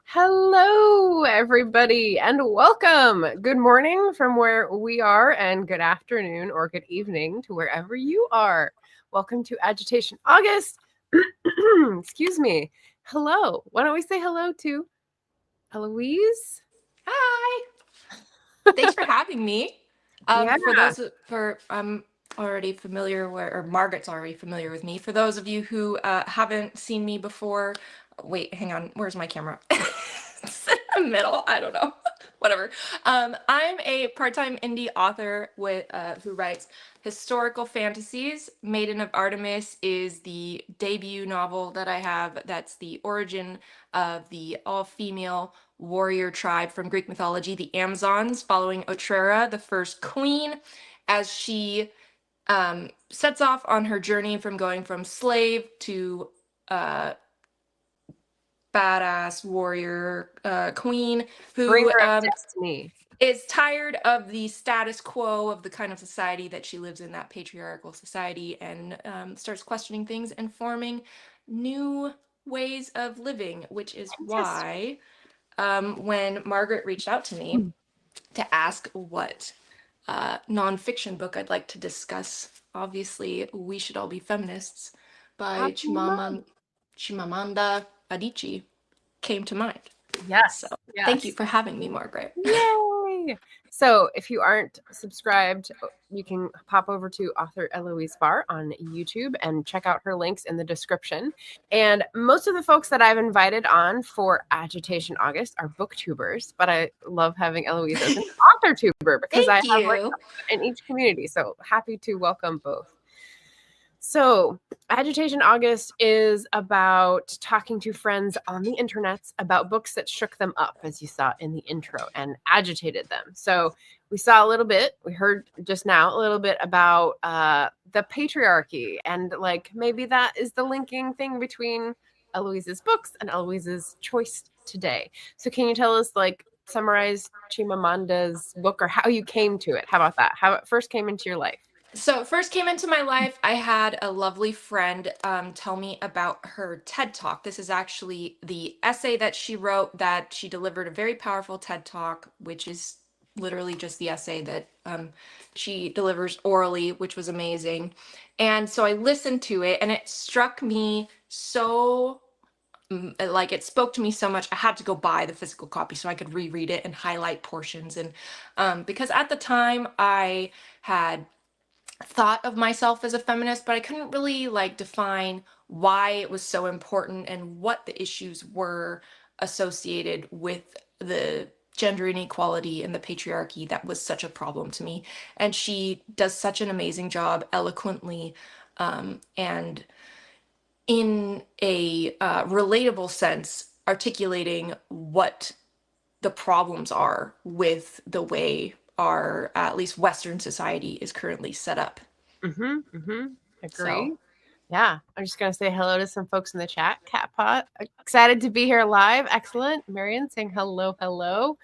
Hello, everybody, and welcome. Good morning from where we are, and good afternoon or good evening to wherever you are. Welcome to Agitation August. Excuse me. Hello. Why don't we say hello to Eloise? Hi. Thanks for having me. Yeah. I'm already familiar or Margaret's already familiar with me. For those of you who haven't seen me before, wait, hang on. Where's my camera? It's in the middle. I don't know. Whatever. I'm a part-time indie author who writes historical fantasies. Maiden of Artemis is the debut novel that I have. That's the origin of the all-female warrior tribe from Greek mythology, the Amazons, following Otrera, the first queen, as she sets off on her journey from going from slave to badass warrior queen who Bringer of Destiny. is tired of the status quo of the kind of society that she lives in, that patriarchal society, and starts questioning things and forming new ways of living, which is why when Margaret reached out to me to ask what nonfiction book I'd like to discuss, obviously, We Should All Be Feminists by Chimamanda Adichie came to mind. Yes. So Yes. thank you for having me, Margaret. Yay! So if you aren't subscribed, you can pop over to author Eloise Barr on YouTube and check out her links in the description. And most of the folks that I've invited on for Agitation August are booktubers, but I love having Eloise as an author tuber because I have like in each community. So happy to welcome both. So, Agitation August is about talking to friends on the internets about books that shook them up, as you saw in the intro, and agitated them. So, we saw a little bit, we heard just now a little bit about the patriarchy, and like maybe that is the linking thing between Eloise's books and Eloise's choice today. So, can you tell us, like, summarize Chimamanda's book or how you came to it? How about that? How it first came into your life? So first came into my life, I had a lovely friend tell me about her TED Talk. This is actually the essay that she wrote, that she delivered a very powerful TED Talk, which is literally just the essay that she delivers orally, which was amazing. And so I listened to it and it struck me so, like it spoke to me so much. I had to go buy the physical copy so I could reread it and highlight portions. And because at the time I had thought of myself as a feminist, but I couldn't really like define why it was so important and what the issues were associated with the gender inequality and the patriarchy that was such a problem to me. And she does such an amazing job eloquently and in a relatable sense articulating what the problems are with the way our at least Western society is currently set up. Agree. So. Yeah, I'm just gonna say hello to some folks in the chat. Catpot, excited to be here live. Excellent. Marion saying hello, hello.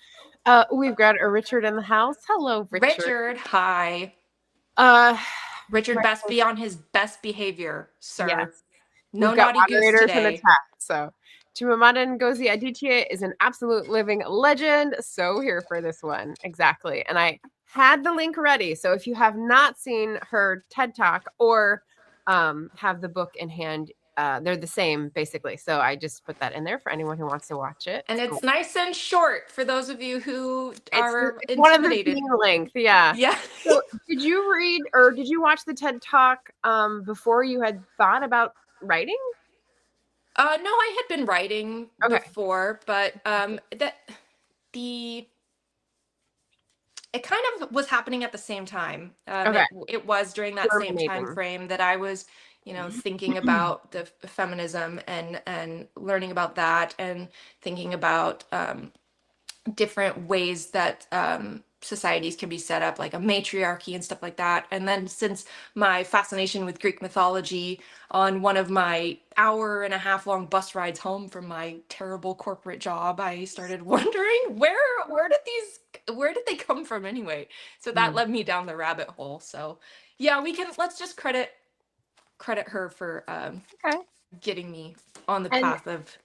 We've got a Richard in the house. Hello, Richard. Richard, hi. Richard best be on his best behavior, sir. Yes. No We've got naughty goose moderators in the today. chat. So Chimamanda Ngozi Adichie is an absolute living legend. So here for this one. Exactly. And I had the link ready. So if you have not seen her TED Talk or have the book in hand, they're the same basically. So I just put that in there for anyone who wants to watch it. And it's nice and short for those of you who are it's one of the intimidated. length. Yeah. Yeah. So did you read or did you watch the TED Talk before you had thought about writing? No, I had been writing before, but it kind of was happening at the same time. It was during that same time frame that I was, thinking about the feminism and learning about that and thinking about different ways that societies can be set up, like a matriarchy and stuff like that. And then since my fascination with Greek mythology, on one of my hour-and-a-half long bus rides home from my terrible corporate job, I started wondering where did they come from anyway? So that led me down the rabbit hole. So yeah, let's just credit her for getting me on the path of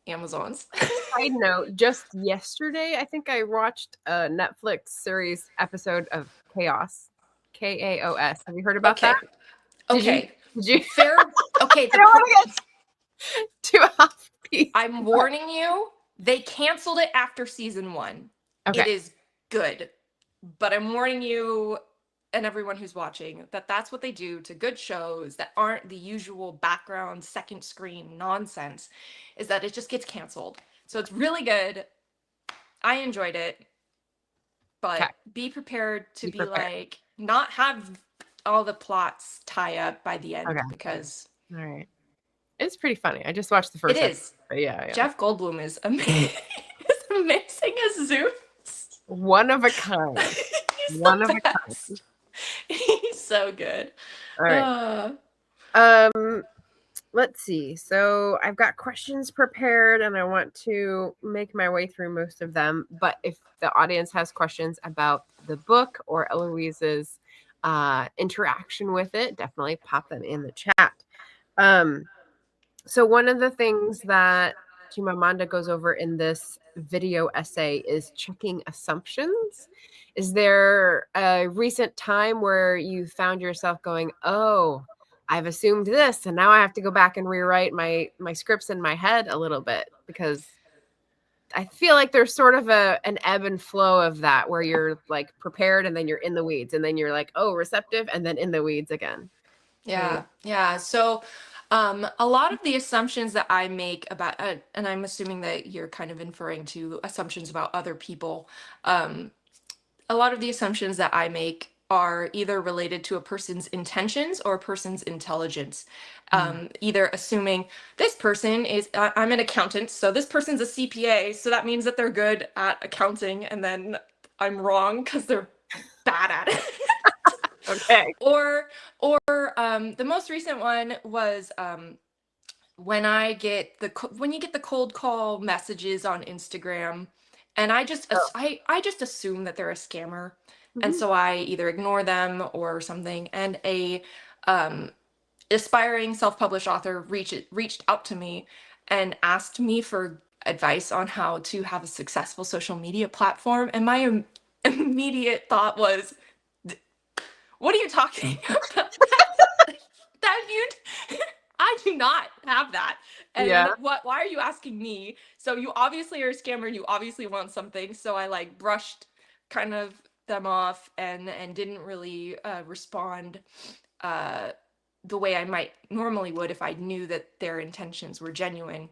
Amazons. Side note, just yesterday, I think I watched a Netflix series episode of Chaos, Kaos. Have you heard about Okay. that? Did you? Okay. Did you? Fair. Okay. I don't want to get too off piece. I'm warning you, they canceled it after season 1. Okay. It is good. But I'm warning you and everyone who's watching that that's what they do to good shows that aren't the usual background second screen nonsense, is that it just gets canceled. So it's really good. I enjoyed it. But Okay. be prepared to Be be prepared. like, not have all the plots tie up by the end, Okay. because All right. It's pretty funny. I just watched the first it is. episode. But yeah. Jeff Goldblum is amazing. Is amazing as Zeus. One of a kind. He's One the of a kind. best. He's so good. All right. Let's see. So I've got questions prepared and I want to make my way through most of them. But if the audience has questions about the book or Eloise's interaction with it, definitely pop them in the chat. So one of the things that Chimamanda goes over in this video essay is checking assumptions. Is there a recent time where you found yourself going, oh, I've assumed this, and now I have to go back and rewrite my scripts in my head a little bit? Because I feel like there's sort of an ebb and flow of that, where you're like prepared and then you're in the weeds, and then you're like, oh, receptive, and then in the weeds again. Yeah. So a lot of the assumptions that I make about, and I'm assuming that you're kind of inferring to assumptions about other people. A lot of the assumptions that I make are either related to a person's intentions or a person's intelligence. Either assuming this person is, I'm an accountant, so this person's a CPA, so that means that they're good at accounting, and then I'm wrong because they're bad at it. Okay. Or the most recent one was when you get the cold call messages on Instagram, and I just assume that they're a scammer, and so I either ignore them or something. And a aspiring self-published author reached out to me and asked me for advice on how to have a successful social media platform, and my immediate thought was, what are you talking about? I do not have that. And why are you asking me? So you obviously are a scammer and you obviously want something. So I like brushed kind of them off and didn't really respond the way I might normally would if I knew that their intentions were genuine.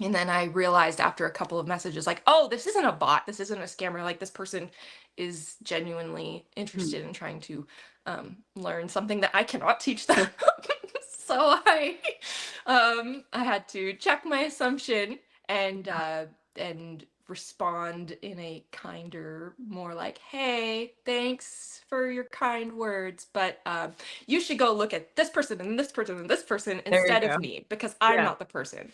And then I realized after a couple of messages, like, oh, this isn't a bot. This isn't a scammer. Like, this person is genuinely interested in trying to learn something that I cannot teach them. So I had to check my assumption and respond in a kinder, more like, hey, thanks for your kind words, but you should go look at this person and this person and this person instead of me, because I'm not the person.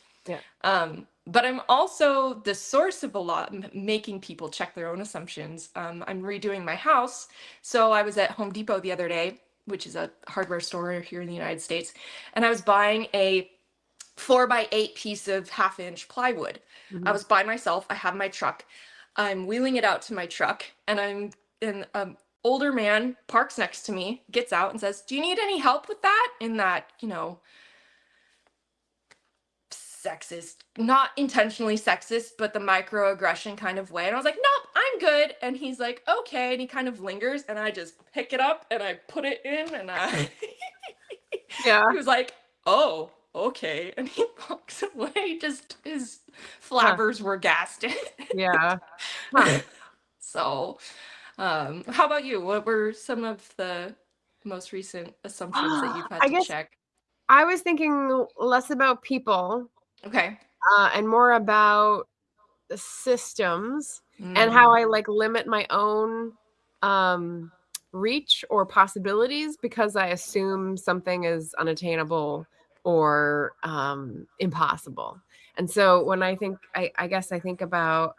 But I'm also the source of a lot, making people check their own assumptions. I'm redoing my house. So I was at Home Depot the other day, which is a hardware store here in the United States, and I was buying a 4x8 piece of 1/2-inch plywood. I was by myself. I have my truck. I'm wheeling it out to my truck, and an older man parks next to me, gets out and says, do you need any help with that? In that, sexist, not intentionally sexist, but the microaggression kind of way. And I was like, nope, I'm good. And he's like, okay. And he kind of lingers, and I just pick it up and I put it in, and he was like, oh, okay. And he walks away, just his flappers were gassed. So how about you? What were some of the most recent assumptions that you've had to check? I was thinking less about people. Okay. And more about the systems and how I like limit my own reach or possibilities because I assume something is unattainable or impossible. And so when I think, I guess I think about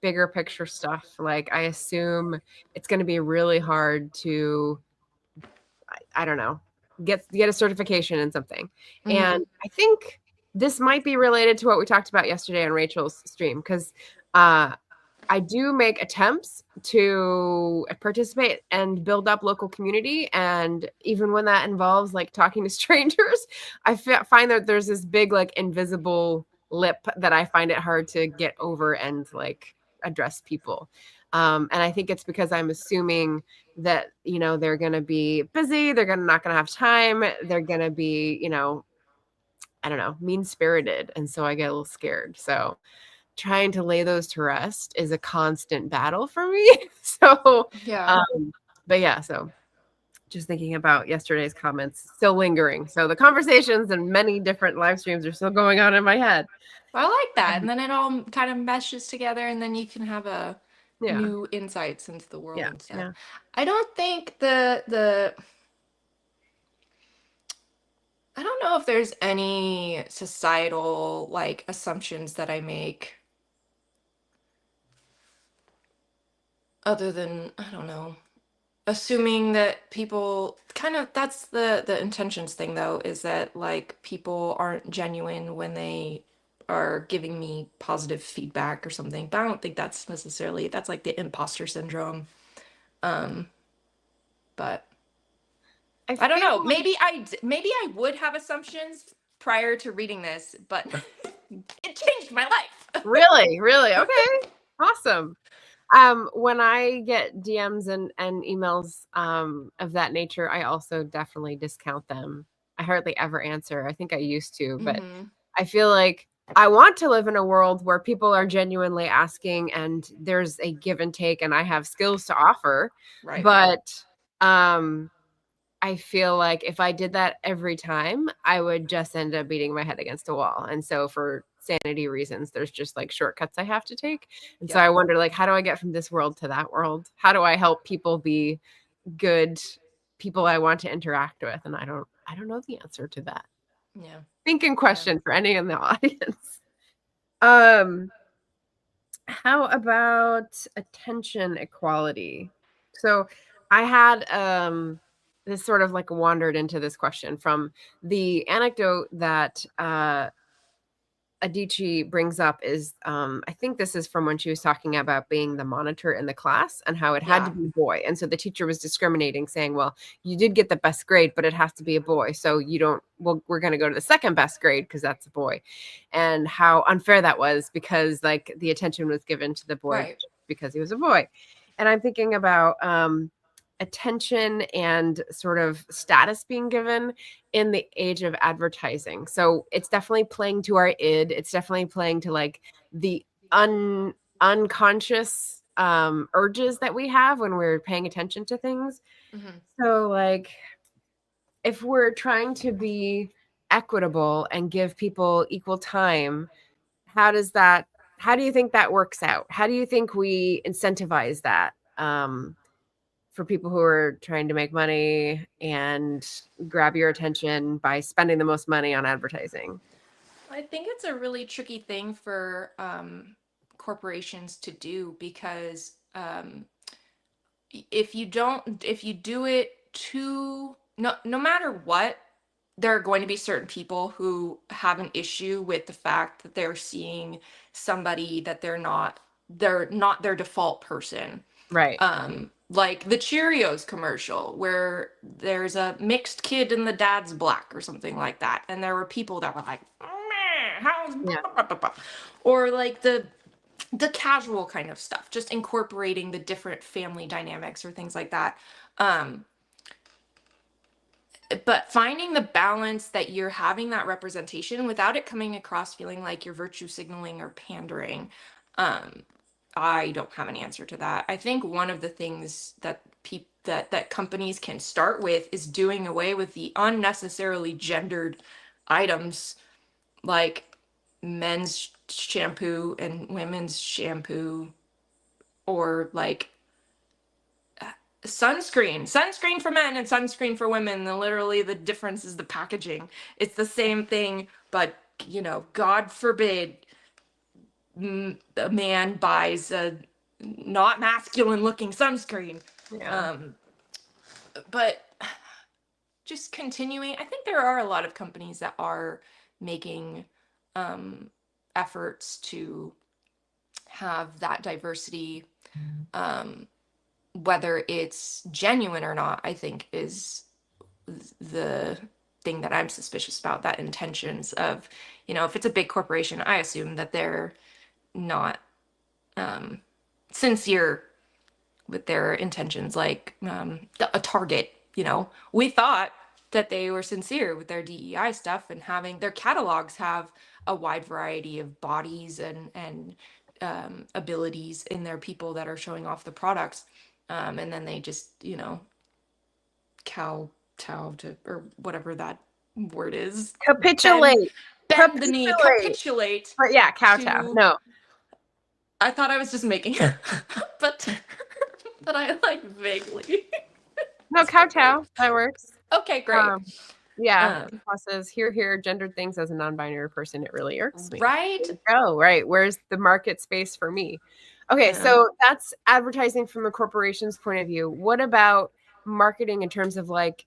bigger picture stuff, like I assume it's going to be really hard to, I don't know, get a certification in something. And I think this might be related to what we talked about yesterday on Rachel's stream, because I do make attempts to participate and build up local community. And even when that involves like talking to strangers, I find that there's this big like invisible lip that I find it hard to get over and like address people. And I think it's because I'm assuming that, you know, they're going to be busy. They're not going to have time. They're going to be, you know, I don't know, mean spirited. And so I get a little scared. So trying to lay those to rest is a constant battle for me. So, Yeah. But yeah, so just thinking about yesterday's comments, still lingering. So the conversations and many different live streams are still going on in my head. Well, I like that. And then it all kind of meshes together, and then you can have a Yeah. new insights into the world and stuff. Yeah. I don't think I don't know if there's any societal like assumptions that I make other than, I don't know, assuming that people kind of, that's the intentions thing though, is that like people aren't genuine when they are giving me positive feedback or something. But I don't think that's necessarily, that's like the imposter syndrome. But I don't know. Maybe I would have assumptions prior to reading this, but it changed my life. Really? Really? Okay. Awesome. When I get DMs and emails of that nature, I also definitely discount them. I hardly ever answer. I think I used to, but I feel like I want to live in a world where people are genuinely asking and there's a give and take and I have skills to offer. Right. But I feel like if I did that every time, I would just end up beating my head against a wall. And so for sanity reasons, there's just like shortcuts I have to take. And so I wonder, like, how do I get from this world to that world? How do I help people be good people I want to interact with? And I don't know the answer to that. Yeah. Thinking question for any in the audience. How about attention equality? So I had this sort of like wandered into this question from the anecdote that Adichie brings up is I think this is from when she was talking about being the monitor in the class and how it had to be a boy. And so the teacher was discriminating, saying, well, you did get the best grade, but it has to be a boy. So you don't, well, we're going to go to the second best grade because that's a boy. And how unfair that was because like the attention was given to the boy because he was a boy. And I'm thinking about attention and sort of status being given in the age of advertising. So it's definitely playing to our id. It's definitely playing to like the unconscious urges that we have when we're paying attention to things. So like if we're trying to be equitable and give people equal time, how do you think that works out? How do you think we incentivize that? For people who are trying to make money and grab your attention by spending the most money on advertising? I think it's a really tricky thing for corporations to do because if you do it no matter what, there are going to be certain people who have an issue with the fact that they're seeing somebody that they're not their default person. Right. Like the Cheerios commercial where there's a mixed kid and the dad's black or something like that. And there were people that were like, meh, how's or like the casual kind of stuff, just incorporating the different family dynamics or things like that. But finding the balance that you're having that representation without it coming across feeling like you're virtue signaling or pandering. I don't have an answer to that. I think one of the things that that companies can start with is doing away with the unnecessarily gendered items like men's shampoo and women's shampoo, or like sunscreen for men and sunscreen for women. And literally the difference is the packaging. It's the same thing, but you know, God forbid a man buys a not masculine looking sunscreen. But just continuing, I think there are a lot of companies that are making efforts to have that diversity, whether it's genuine or not, I think is the thing that I'm suspicious about. That intentions of, if it's a big corporation, I assume that they're not sincere with their intentions. Like a Target, we thought that they were sincere with their DEI stuff, and having their catalogs have a wide variety of bodies and abilities in their people that are showing off the products, and then they just kowtow to, or whatever that word is, Capitulate. bend the knee, capitulate. But yeah, kowtow. No, I thought I was just making it, but I like vaguely. no, kowtow. That works. Okay, great. Yeah. Says here, gendered things as a non-binary person. It really irks me. Right. Oh, right. Where's the market space for me? Okay, so that's advertising from a corporation's point of view. What about marketing in terms of like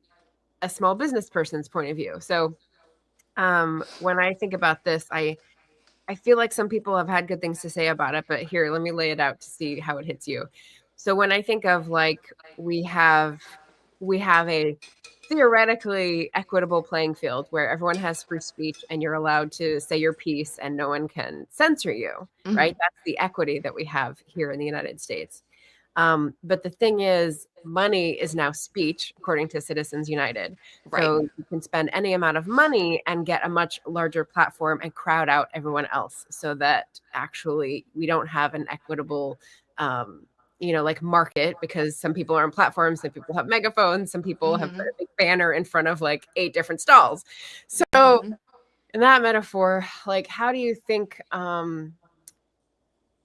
a small business person's point of view? So when I think about this, I feel like some people have had good things to say about it, but here, let me lay it out to see how it hits you. So when I think of like we have a theoretically equitable playing field where everyone has free speech and you're allowed to say your piece and no one can censor you, right? That's the equity that we have here in the United States. But the thing is, money is now speech, according to Citizens United. Right. So you can spend any amount of money and get a much larger platform and crowd out everyone else, so that actually we don't have an equitable like market, because some people are on platforms, some people have megaphones, some people have put a big banner in front of like 8 different stalls. So in that metaphor, like, how do you think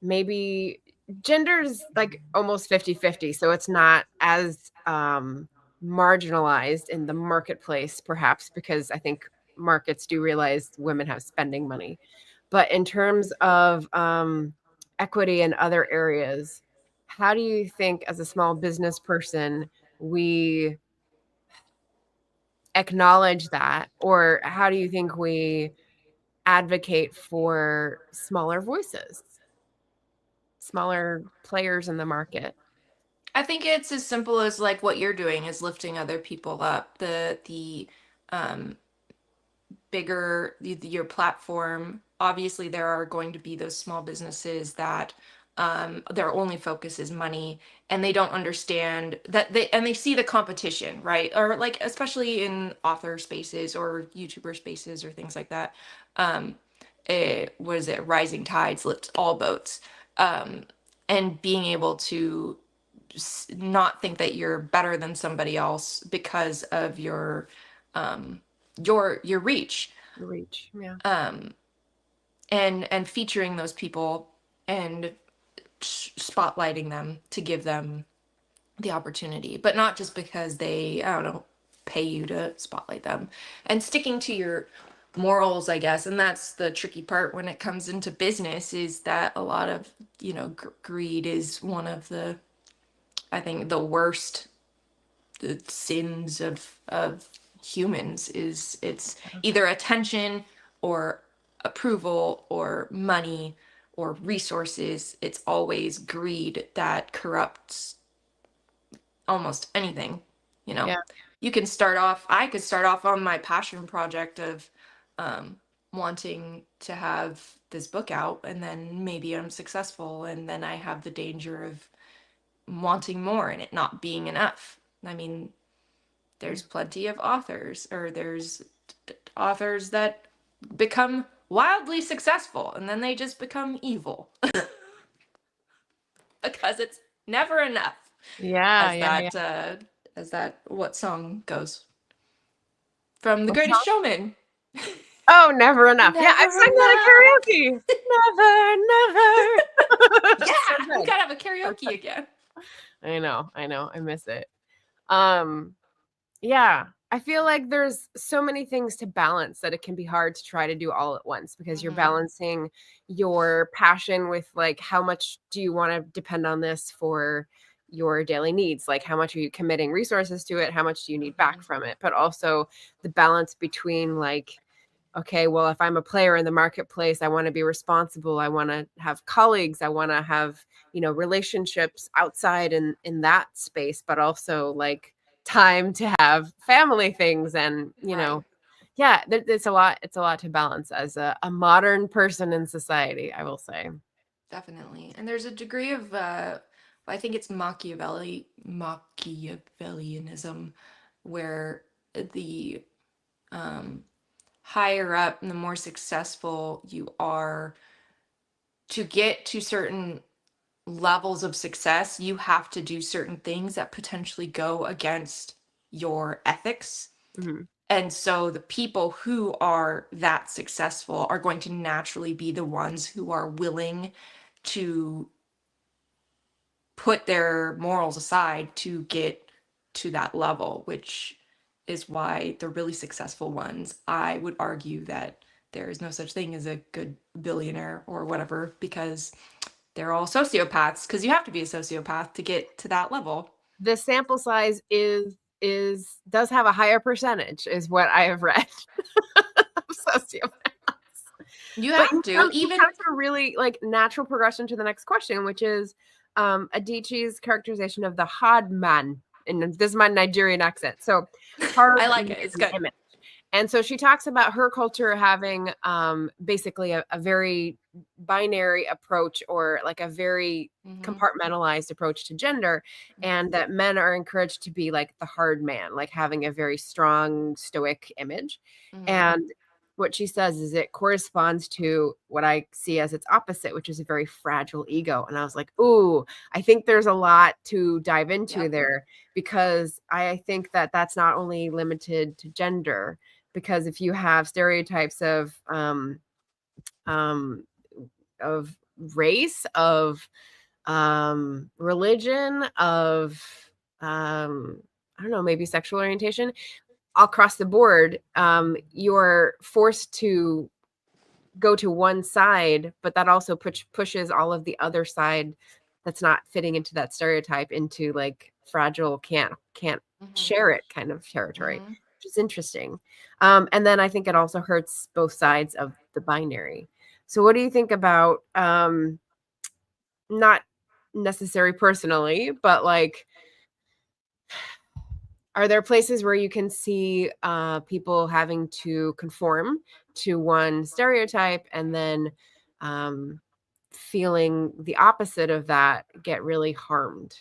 maybe gender's like almost 50-50, so it's not as marginalized in the marketplace, perhaps because I think markets do realize women have spending money. But in terms of equity in other areas, how do you think as a small business person we acknowledge that, or how do you think we advocate for smaller voices, smaller players in the market? I think it's as simple as like what you're doing is lifting other people up. The bigger your platform, obviously there are going to be those small businesses that their only focus is money, and they don't understand that they see the competition, right? Or like, especially in author spaces or YouTuber spaces or things like that. Rising tides lifts all boats. And being able to not think that you're better than somebody else because of your reach. Yeah. And featuring those people and spotlighting them to give them the opportunity, but not just because they, I don't know, pay you to spotlight them, and sticking to your morals, I guess. And that's the tricky part when it comes into business, is that a lot of, greed is one of the, I think, the worst sins of humans. Is it's either attention or approval or money or resources. It's always greed that corrupts almost anything. Yeah. You can start off, I could start off on my passion project of wanting to have this book out, and then maybe I'm successful, and then I have the danger of wanting more and it not being enough. I mean, there's plenty of authors, or there's authors that become wildly successful and then they just become evil because it's never enough. As that what song goes from The Greatest Showman? Oh, never enough. Yeah, I've sang that at karaoke. Never. Yeah, we gotta have a karaoke again. I know. I miss it. Yeah, I feel like there's so many things to balance that it can be hard to try to do all at once, because you're balancing your passion with like, how much do you want to depend on this for your daily needs? Like, how much are you committing resources to it? How much do you need back from it? But also the balance between like okay, well, if I'm a player in the marketplace, I want to be responsible. I want to have colleagues. I want to have, relationships outside in that space, but also like time to have family things and, Right. yeah, it's a lot to balance as a modern person in society, I will say. Definitely. And there's a degree of I think it's Machiavellianism, where the um higher up and the more successful you are, to get to certain levels of success, you have to do certain things that potentially go against your ethics. Mhm. And so the people who are that successful are going to naturally be the ones who are willing to put their morals aside to get to that level, which is why the really successful ones, I would argue that there is no such thing as a good billionaire or whatever, because they're all sociopaths, because you have to be a sociopath to get to that level. The sample size does have a higher percentage, is what I have read, of sociopaths. You But have to, you even come to a really like natural progression to the next question, which is Adichie's characterization of the hard man, and this is my Nigerian accent. So hard I like man it. It's good. image. And so she talks about her culture having basically a very binary approach, or like a very Hmm. compartmentalized approach to gender, and that men are encouraged to be like the hard man, like having a very strong stoic image. Hmm. And what she says is it corresponds to what I see as its opposite, which is a very fragile ego. And I was like, ooh, I think there's a lot to dive into Yep. there, because I think that that's not only limited to gender, because if you have stereotypes um of race, of religion, of I don't know, maybe sexual orientation, across the board, you're forced to go to one side, but that also pushes all of the other side that's not fitting into that stereotype into like fragile, can't Hmm. share it kind of territory, Hmm. which is interesting. And then I think it also hurts both sides of the binary. So what do you think about not necessary personally, but like, are there places where you can see people having to conform to one stereotype, and then um, feeling the opposite of that get really harmed?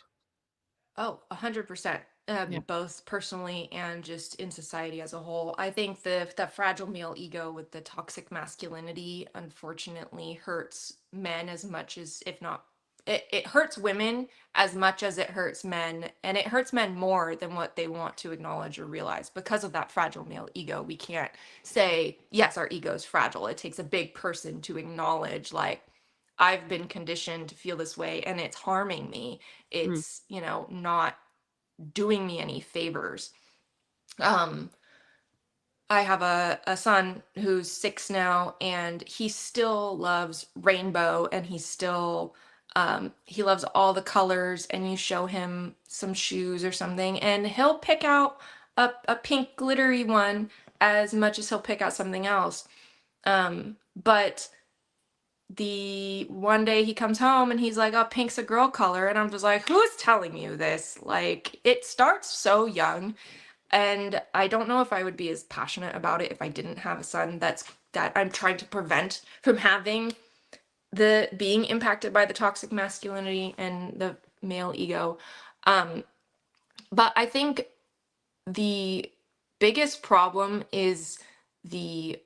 Oh, 100%. Yeah. Both personally and just in society as a whole. I think the fragile male ego with the toxic masculinity unfortunately hurts men as much as, if not, it hurts women as much as it hurts men, and it hurts men more than what they want to acknowledge or realize. Because of that fragile male ego, we can't say, yes, our ego is fragile. It takes a big person to acknowledge, like, I've been conditioned to feel this way and it's harming me. Mm. It's, not doing me any favors. Um, I have a son who's 6 now, and he still loves rainbow, and he loves all the colors. And you show him some shoes or something, and he'll pick out a pink glittery one as much as he'll pick out something else. But the one day he comes home and he's like, oh, pink's a girl color. And I'm just like, who's telling you this? Like, it starts so young. And I don't know if I would be as passionate about it if I didn't have a son that I'm trying to prevent from having the being impacted by the toxic masculinity and the male ego. Um, but I think the biggest problem is the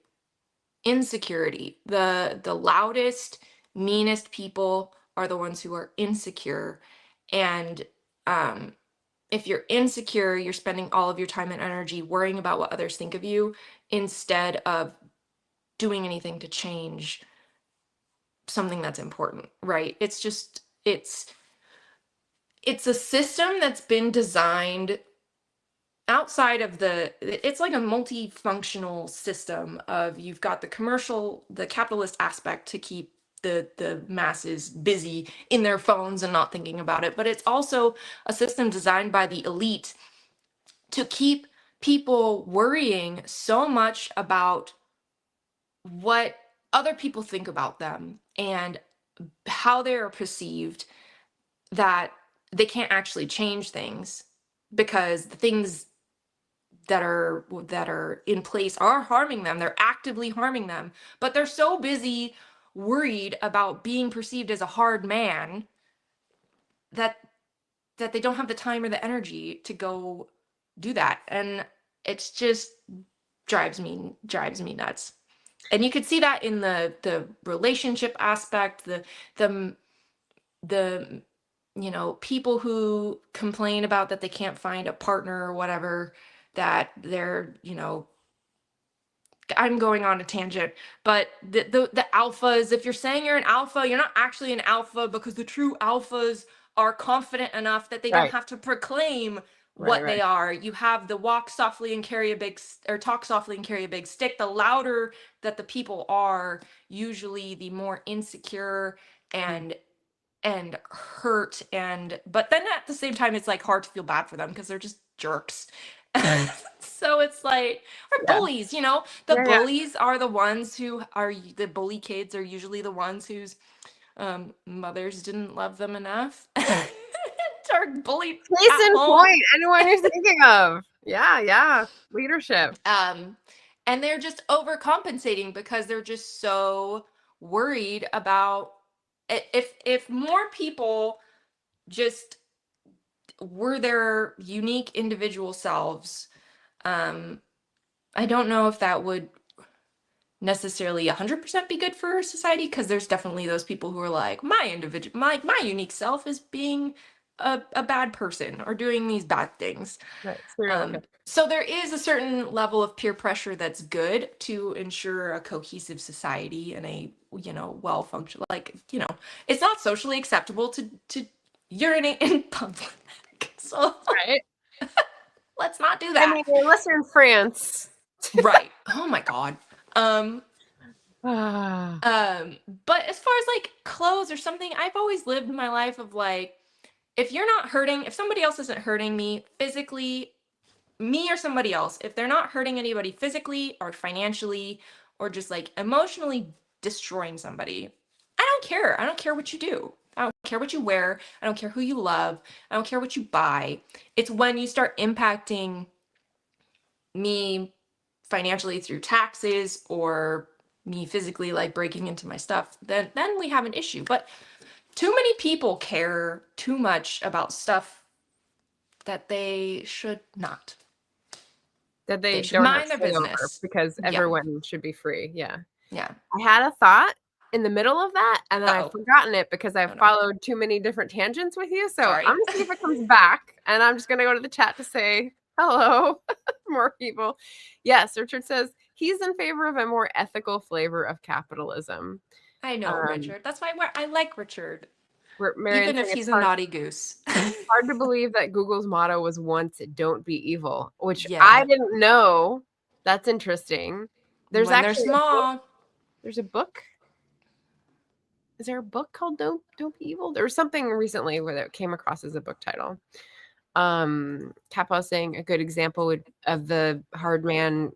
insecurity. The loudest, meanest people are the ones who are insecure. And um if you're insecure, you're spending all of your time and energy worrying about what others think of you instead of doing anything to change something that's important, right? It's a system that's been designed outside of it's like a multifunctional system of, you've got the capitalist aspect to keep the masses busy in their phones and not thinking about it, but it's also a system designed by the elite to keep people worrying so much about what other people think about them and how they are perceived, that they can't actually change things because the things that are in place are harming them. They're actively harming them, but they're so busy worried about being perceived as a hard man that they don't have the time or the energy to go do that. And it's just drives me nuts. And you could see that in the relationship aspect, the the people who complain about that they can't find a partner or whatever, that they're, I'm going on a tangent, but the alphas, if you're saying you're an alpha, you're not actually an alpha, because the true alphas are confident enough that they don't Right. have to proclaim Right. what Right. they are. You have the walk softly and carry a or talk softly and carry a big stick. The louder that the people are, usually the more insecure Mm. and hurt, but then at the same time it's like hard to feel bad for them because they're just jerks. So it's like, or Yeah. bullies, the Yeah. Yeah. bullies are the ones who are, the bully kids are usually the ones whose mothers didn't love them enough or bullied Case at in home. point, anyone you're thinking of. Yeah. Yeah. Leadership. And they're just overcompensating because they're just so worried about, if more people just were their unique individual selves, um I don't know if that would necessarily 100% be good for society, because there's definitely those people who are like, my unique self is being a bad person or doing these bad things. Right. Serial killer. So there is a certain level of peer pressure that's good to ensure a cohesive society and a, well function, like, it's not socially acceptable to urinate in public. So Right. let's not do I that. mean, unless you're in France. Right. Oh my God. Um, Ah. but as far as like clothes or something, I've always lived my life of like, if somebody else isn't hurting me physically, me or somebody else, if they're not hurting anybody physically or financially or just like emotionally destroying somebody, I don't care. I don't care what you do. I don't care what you wear. I don't care who you love. I don't care what you buy. It's when you start impacting me financially through taxes, or me physically like breaking into my stuff, then we have an issue. But too many people care too much about stuff that they should not. That they They should don't have mind their say over business. because Yeah. everyone should be free. Yeah. Yeah. I had a thought in the middle of that, and then I've Uh-oh. forgotten it because I've Oh no. followed too many different tangents with you. So Sorry. I'm gonna see if it comes back, and I'm just gonna go to the chat to say hello. More people. Yes, Richard says he's in favor of a more ethical flavor of capitalism. I know, Richard. That's why I like Richard. Marianne Even if saying he's it's a naughty goose. hard to believe that Google's motto was once "Don't be evil," which Yeah. I didn't know. That's interesting. There's When they're actually a book. small. There's a book. Is there a book called Don't Be Evil? There was something recently where it came across as a book title. Kappa was saying a good example of the hard man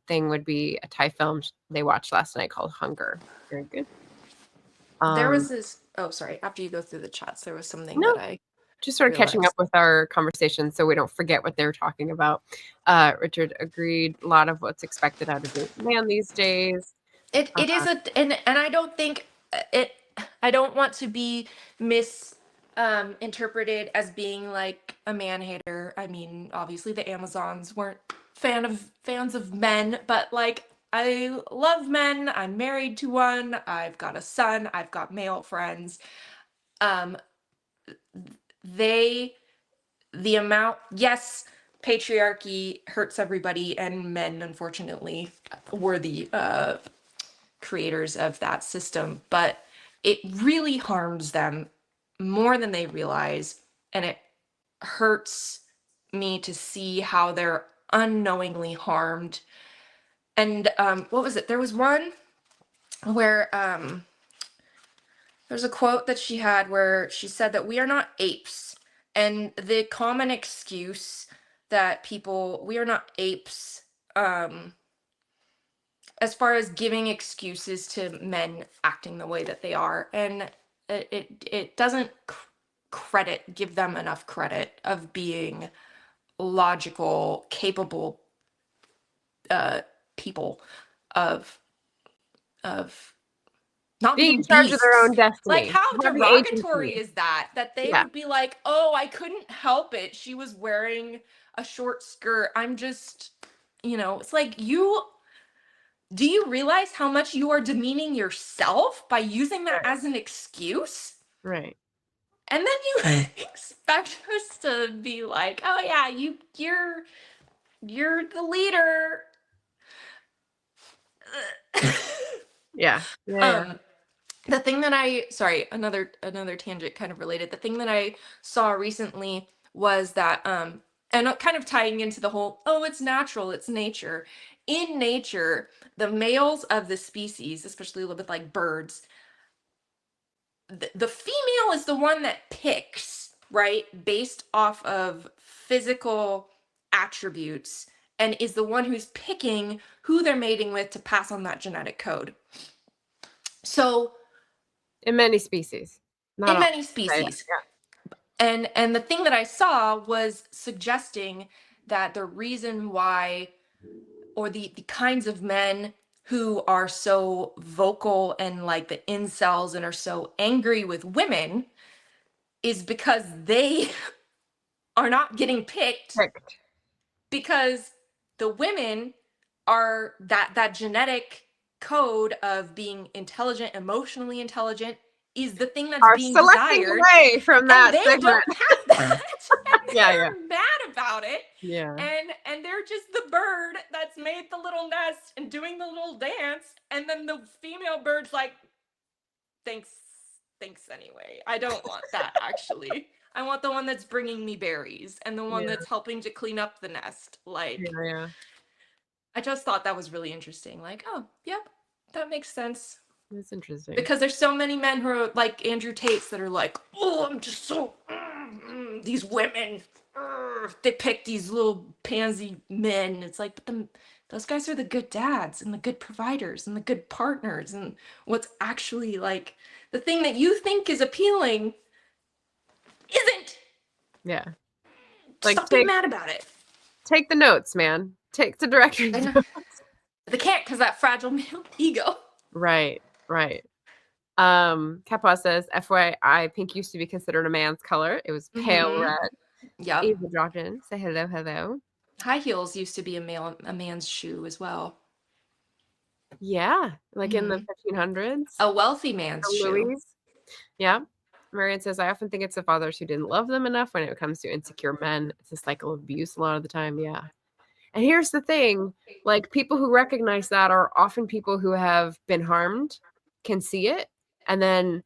thing would be a Thai film they watched last night called Hunger. Very good. There was this, oh sorry, after you go through the chats, there was something No, that I just sort of catching up realized. with our conversation so we don't forget what they're talking about. Richard agreed. A lot of what's expected out of a man these days. It is and I don't think it, I don't want to be interpreted as being like a man hater. I mean, obviously the Amazons weren't fans of men, but like, I love men. I'm married to one. I've got a son. I've got male friends. Um, they, the amount, yes, patriarchy hurts everybody, and men, unfortunately, were the creators of that system, but it really harms them more than they realize, and it hurts me to see how they're unknowingly harmed. And what was it? There was one where there's a quote that she had where she said that we are not apes, and the common excuse that we are not apes, as far as giving excuses to men acting the way that they are, and it doesn't give them enough credit of being logical, capable people of of not Being being in charge of their beasts. own Like, destiny, how having derogatory agency. is that? That they Yeah, would be like, oh, I couldn't help it. She was wearing a short skirt. I'm just, it's like, do you realize how much you are demeaning yourself by using that right, as an excuse? right. And then you expect us to be like, oh yeah, you're the leader. Yeah, yeah, yeah. um the thing that sorry, another tangent kind of related. The thing that I saw recently was that and kind of tying into the whole, oh, it's natural, it's nature. In nature, the males of the species, especially with like birds, the female is the one that picks, right, based off of physical attributes, and is the one who's picking who they're mating with to pass on that genetic code. So In many species, not in all. many Yeah, species. And the thing that I saw was suggesting that the reason why, or the kinds of men who are so vocal and like the incels and are so angry with women, is because they are not getting picked, picked. because the women are that genetic code of being intelligent, emotionally intelligent, is the thing that's Are being selecting desired, away from and that they segment. don't have that. And Yeah, yeah, they're mad about it. yeah, And they're just the bird that's made the little nest and doing the little dance, and then the female bird's like, thanks anyway. I don't want that, actually. I want the one that's bringing me berries and the one yeah, that's helping to clean up the nest. Like, yeah, yeah. I just thought that was really interesting. Like, oh, yep, that makes sense. That's interesting. Because there's so many men who are like Andrew Tate's that are like, oh, I'm just so, these women, they pick these little pansy men. It's like, but those guys are the good dads and the good providers and the good partners, and what's actually like the thing that you think is appealing isn't. Yeah. Like Stop being mad about it. take the notes, man. Take the director's notes. They can't, because that fragile male ego. Right, right. Kappa says, FYI, pink used to be considered a man's color. It was pale red. Yep. Eva dropped in. Say hello, hello. High heels used to be a man's shoe as well. Yeah, like in the 1500s. A wealthy man's shoe. Louise. Yeah. Marian says, I often think it's the fathers who didn't love them enough when it comes to insecure men. It's a cycle of abuse a lot of the time. Yeah. And here's the thing, like people who recognize that are often people who have been harmed, can see it. And then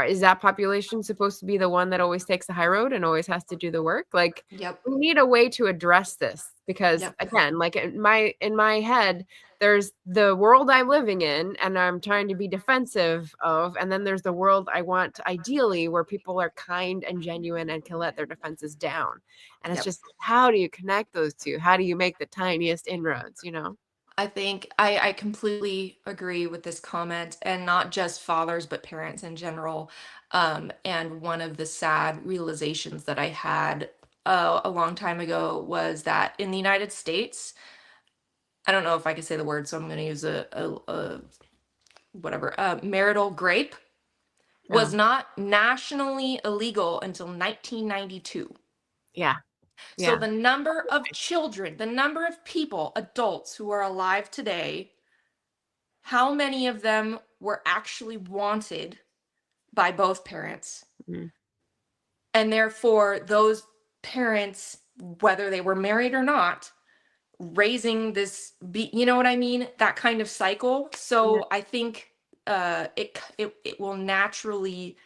is that population supposed to be the one that always takes the high road and always has to do the work? Like, yep. We need a way to address this because Yep. again, like in my head, there's the world I'm living in and I'm trying to be defensive of, and then there's the world I want ideally where people are kind and genuine and can let their defenses down. And it's Yep. just, how do you connect those two? How do you make the tiniest inroads, you know? I think I completely agree with this comment, and not just fathers, but parents in general. And one of the sad realizations that I had a long time ago was that in the United States, I don't know if I can say the word, so I'm going to use a whatever, marital grape was not nationally illegal until 1992. Yeah. So the number of children, the number of people, adults who are alive today, how many of them were actually wanted by both parents? Mm-hmm. And therefore, those parents, whether they were married or not, raising this, you know what I mean? That kind of cycle. So I think it will naturally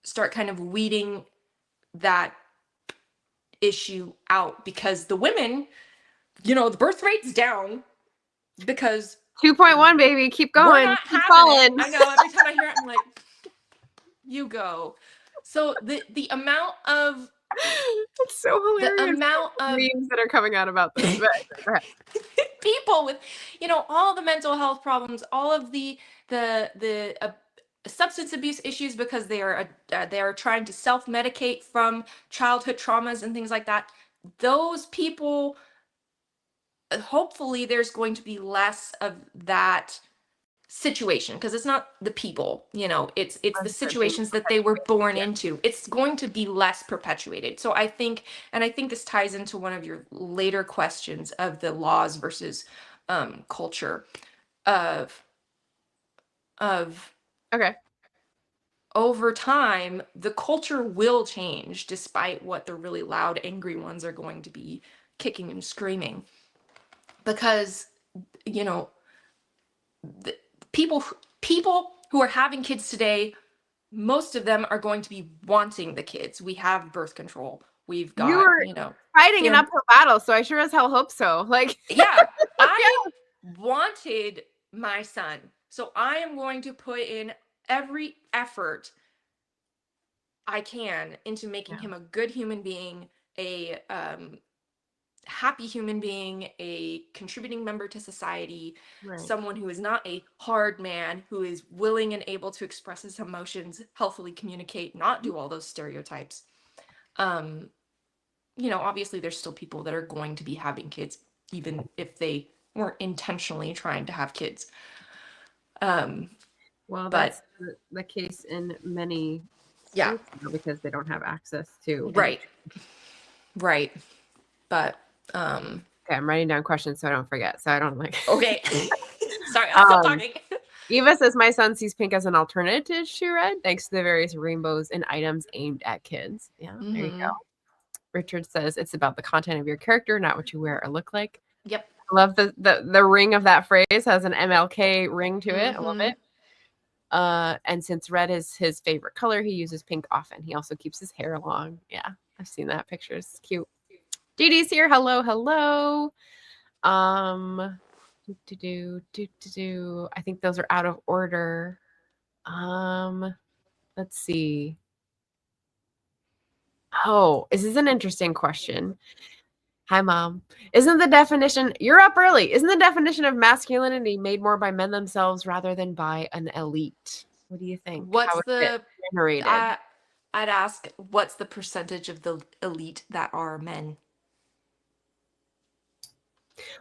start kind of weeding that issue out, because the women, the birth rate's down because 2.1, baby, keep going. We're not keep having falling. it. I know, every time I hear it, I'm like, you go. So the amount of it's so hilarious. The amount of memes that are coming out about this. people with, all the mental health problems, all of the substance abuse issues because they are trying to self-medicate from childhood traumas and things like that. Those people, hopefully there's going to be less of that situation, because it's not the people, it's the situations that they were born into. It's going to be less perpetuated. So I think this ties into one of your later questions of the laws versus culture of Okay. over time, the culture will change despite what the really loud, angry ones are going to be kicking and screaming. Because, the people who are having kids today, most of them are going to be wanting the kids. We have birth control. We've got, You were fighting an uphill battle, so I sure as hell hope so. Like, yeah, I wanted my son, so I am going to put in every effort I can into making him a good human being, a happy human being, a contributing member to society, someone who is not a hard man, who is willing and able to express his emotions, healthily communicate, not do all those stereotypes. Obviously there's still people that are going to be having kids, even if they weren't intentionally trying to have kids. Well, that's the case in many states because they don't have access to right. But okay, I'm writing down questions so I don't forget, so I don't okay. Sorry, I'm still talking. Eva says, my son sees pink as an alternative to red, thanks to the various rainbows and items aimed at kids. Yeah, there you go. Richard says, it's about the content of your character, not what you wear or look like. Yep. I love the ring of that phrase, has an MLK ring to it. I love it. And since red is his favorite color, he uses pink often. He also keeps his hair long. Yeah, I've seen that picture. It's cute. Dee Dee's here. Hello. I think those are out of order. Let's see. Oh, this is an interesting question. Hi, Mom. You're up early. Isn't the definition of masculinity made more by men themselves rather than by an elite? What do you think? What's the generated? I'd ask, what's the percentage of the elite that are men?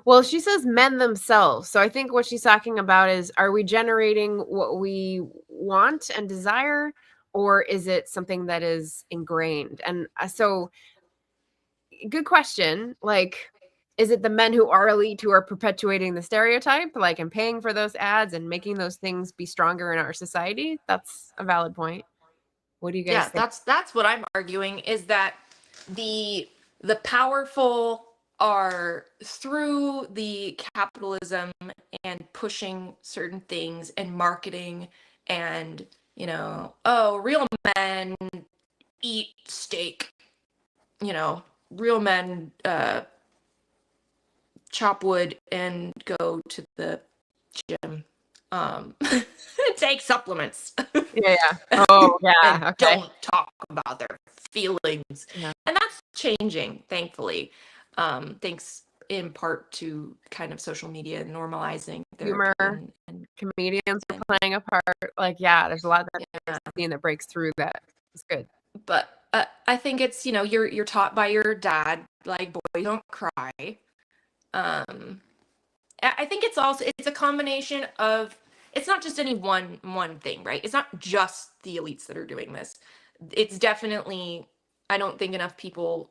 Well, she says men themselves. So I think what she's talking about is, are we generating what we want and desire, or is it something that is ingrained? And so good question. Like, is it the men who are elite who are perpetuating the stereotype, like, and paying for those ads and making those things be stronger in our society? That's a valid point. What do you guys think? That's what I'm arguing, is that the powerful are, through the capitalism and pushing certain things and marketing and, real men eat steak, real men chop wood and go to the gym, take supplements. Yeah. Oh, yeah. Okay. Don't talk about their feelings. Yeah. And that's changing, thankfully. Thanks in part to kind of social media normalizing humor, and comedians are playing a part. Like, yeah, there's a lot that breaks through that. It's good. But I think it's, you're taught by your dad, like, boy, don't cry. I think it's a combination of, it's not just any one thing, right? It's not just the elites that are doing this. It's definitely, I don't think enough people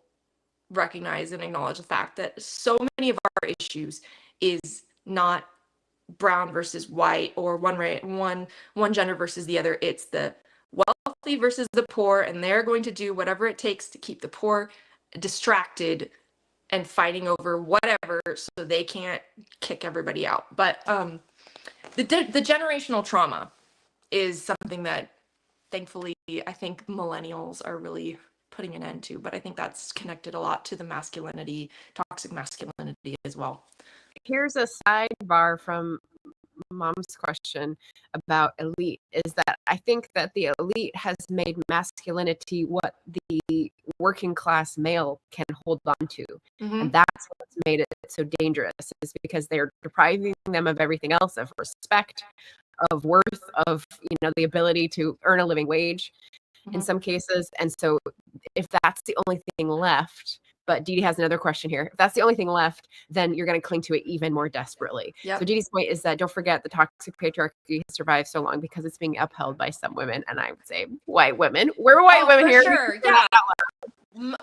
recognize and acknowledge the fact that so many of our issues is not brown versus white, or one gender versus the other. It's the wealthy versus the poor, and they're going to do whatever it takes to keep the poor distracted and fighting over whatever so they can't kick everybody out. But the generational trauma is something that, thankfully, I think millennials are really putting an end to. But I think that's connected a lot to the toxic masculinity as well. Here's a sidebar from mom's question about elite is that I think that the elite has made masculinity what the working class male can hold on to. And that's what's made it so dangerous, is because they're depriving them of everything else, of respect, of worth, of, the ability to earn a living wage in some cases. And so if that's the only thing left, but Dee Dee has another question here. If that's the only thing left, then you're going to cling to it even more desperately. Yep. So Dee Dee's point is that don't forget the toxic patriarchy has survived so long because it's being upheld by some women. And I would say white women. We're white women here. Sure. Yeah.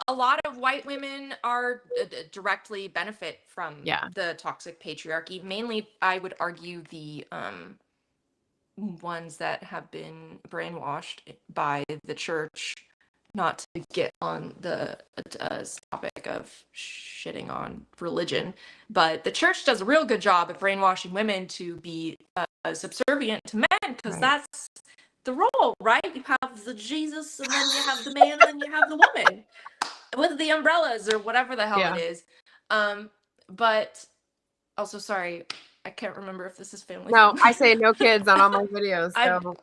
A lot of white women are directly benefit from the toxic patriarchy. Mainly, I would argue the ones that have been brainwashed by the church. Not to get on the topic of shitting on religion, but the church does a real good job at brainwashing women to be subservient to men, because that's the role, right? You have the Jesus, and then you have the man, and then you have the woman with the umbrellas or whatever the hell it is. But also, sorry, I can't remember if this is family. No, I say no kids on all my videos. So.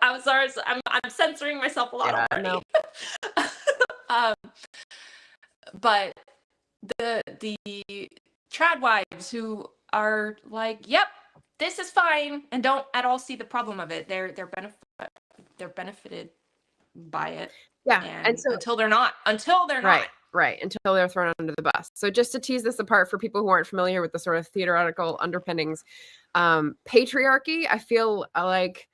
I'm sorry. I'm censoring myself a lot already. No. But the trad wives who are like, yep, this is fine, and don't at all see the problem of it. They're benefited by it. Yeah, and so until they're not. Right, until they're thrown under the bus. So just to tease this apart for people who aren't familiar with the sort of theoretical underpinnings, patriarchy, I feel like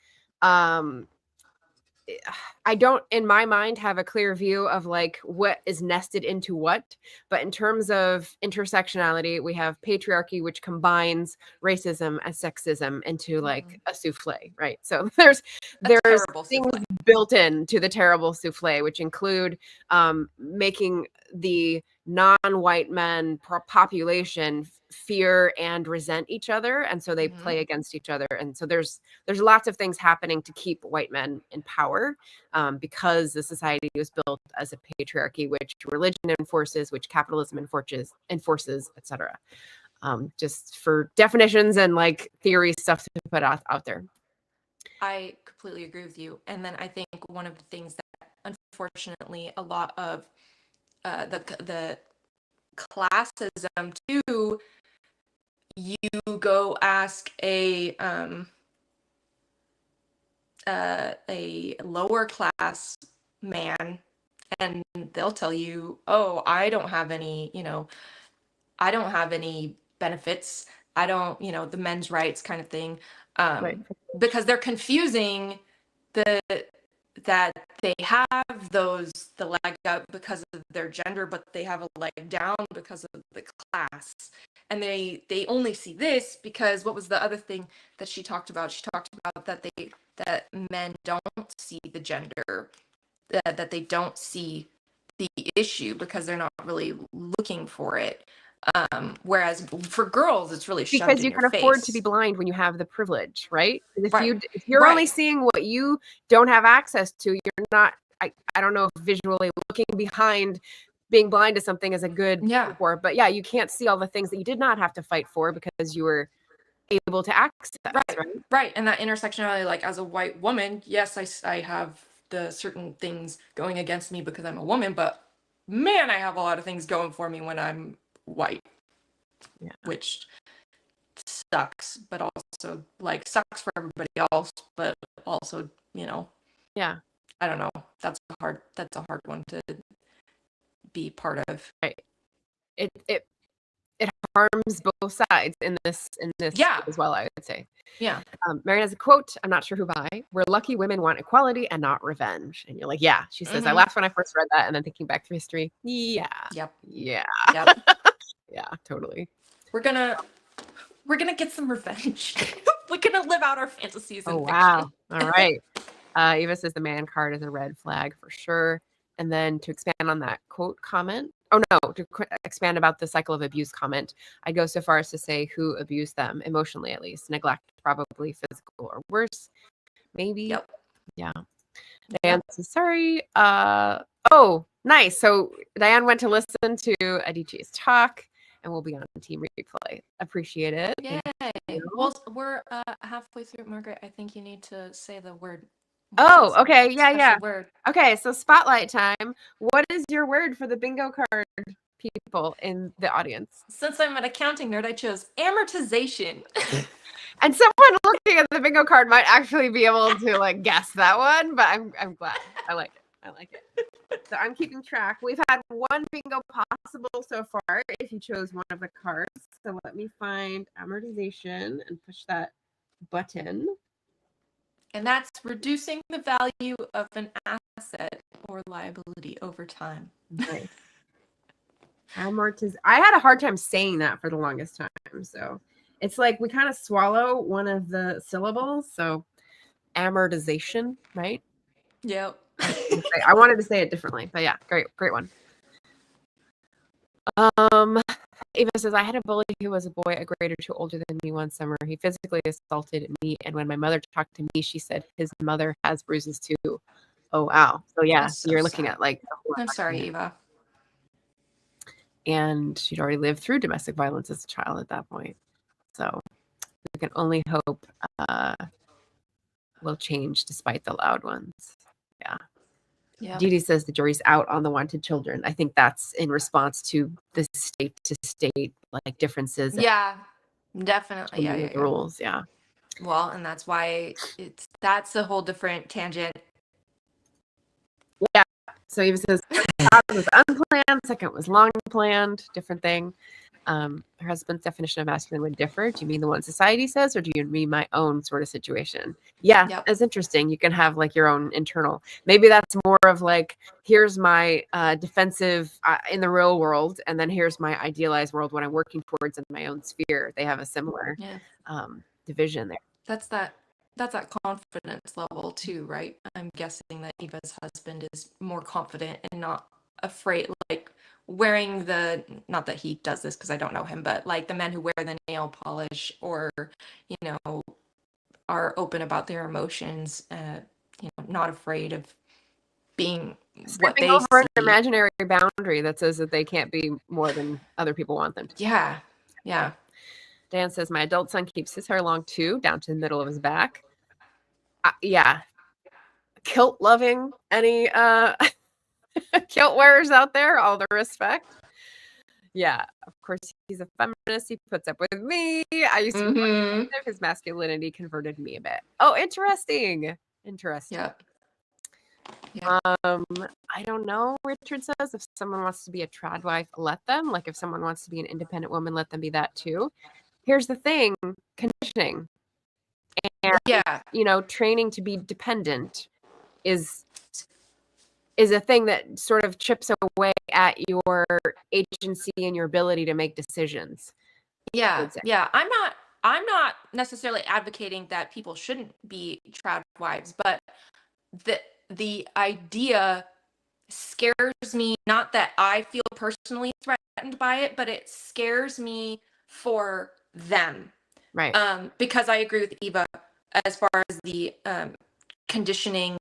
I don't, in my mind, have a clear view of like what is nested into what. But in terms of intersectionality, we have patriarchy, which combines racism and sexism into like a souffle, right? So there's things built into the terrible souffle, which include making the non-white men population fear and resent each other, and so they play against each other. And so there's lots of things happening to keep white men in power, because the society was built as a patriarchy, which religion enforces, which capitalism enforces, etc. Just for definitions and like theory stuff to put out there. I completely agree with you. And then I think one of the things that unfortunately a lot of the classism too, you go ask a lower class man and they'll tell you, oh, I don't have any benefits. I don't, the men's rights kind of thing. Because they're confusing that they have the leg up because of their gender, but they have a leg down because of the class. And they only see this because what was the other thing that she talked about? She talked about that men don't see the gender, that they don't see the issue because they're not really looking for it. Whereas for girls, it's really shoved because in you your can face. afford to be blind when you have the privilege, right? If you're only seeing what you don't have access to, you're not. I don't know if visually looking behind being blind to something is a good metaphor, but you can't see all the things that you did not have to fight for because you were able to access. Right. And that intersectionality, like as a white woman, yes, I have the certain things going against me because I'm a woman, but man, I have a lot of things going for me when I'm white, which sucks, but also like sucks for everybody else, but also, I don't know. That's a hard one to be part of. Right. It harms both sides in this as well, I would say. Yeah. Mary has a quote, I'm not sure who by, "We're lucky women want equality and not revenge." And you're like, yeah. She says, I laughed when I first read that, and then thinking back through history, yeah. Yep. Yeah. Yep. Yeah, totally. We're gonna get some revenge. We're gonna live out our fantasies in fiction. Wow. All right. Eva says the man card is a red flag for sure. And then to expand on that quote comment, to expand about the cycle of abuse comment, I go so far as to say who abused them, emotionally at least. Neglect, probably physical or worse. Maybe. Yep. Yeah. Diane says, sorry. Oh, nice. So Diane went to listen to Adichie's talk and we'll be on Team Replay. Appreciate it. Yay. You. Well, we're halfway through, Margaret. I think you need to say the word. Oh, okay. Yeah. Word. Okay, so spotlight time. What is your word for the bingo card people in the audience? Since I'm an accounting nerd, I chose amortization. And someone looking at the bingo card might actually be able to like guess that one, but I'm glad. I like it. So I'm keeping track. We've had one bingo possible so far if you chose one of the cards. So let me find amortization and push that button. And that's reducing the value of an asset or liability over time. Nice. I had a hard time saying that for the longest time. So it's like we kind of swallow one of the syllables. So amortization, right? Yep. I wanted to say it differently, but yeah, great one. Eva says, I had a bully who was a boy a grade or two older than me one summer. He physically assaulted me, and when my mother talked to me, she said his mother has bruises too. Oh wow. So yeah, so you're looking at like I'm sorry, Eva. And she'd already lived through domestic violence as a child at that point. So we can only hope will change despite the loud ones. Yeah. Dee Dee says the jury's out on the wanted children. I think that's in response to the state to state like differences. Yeah, definitely. Yeah. Rules. Yeah. Well, and that's why that's a whole different tangent. Yeah. So Eva says first was unplanned, second was long planned, different thing. Her husband's definition of masculine would differ. Do you mean the one society says, or do you mean my own sort of situation? Yeah, It's interesting. You can have like your own internal. Maybe that's more of like, here's my defensive in the real world, and then here's my idealized world when I'm working towards in my own sphere. They have a similar division there. That's that confidence level too, right? I'm guessing that Eva's husband is more confident and not afraid, like wearing the, not that he does this because I don't know him, but like the men who wear the nail polish or, you know, are open about their emotions, you know, not afraid of being what they over an imaginary boundary that says that they can't be more than other people want them to. Yeah. Dan says, my adult son keeps his hair long too, down to the middle of his back. Yeah. Kilt loving any kilt wearers out there, all the respect. Yeah, of course he's a feminist. He puts up with me. I used to be his masculinity converted me a bit. Oh, interesting. Yeah. I don't know. Richard says if someone wants to be a trad wife, let them. Like if someone wants to be an independent woman, let them be that too. Here's the thing: conditioning and you know, training to be dependent is a thing that sort of chips away at your agency and your ability to make decisions. Yeah. I'm not necessarily advocating that people shouldn't be trad wives, but the idea scares me, not that I feel personally threatened by it, but it scares me for them. Right. Because I agree with Eva as far as the conditioning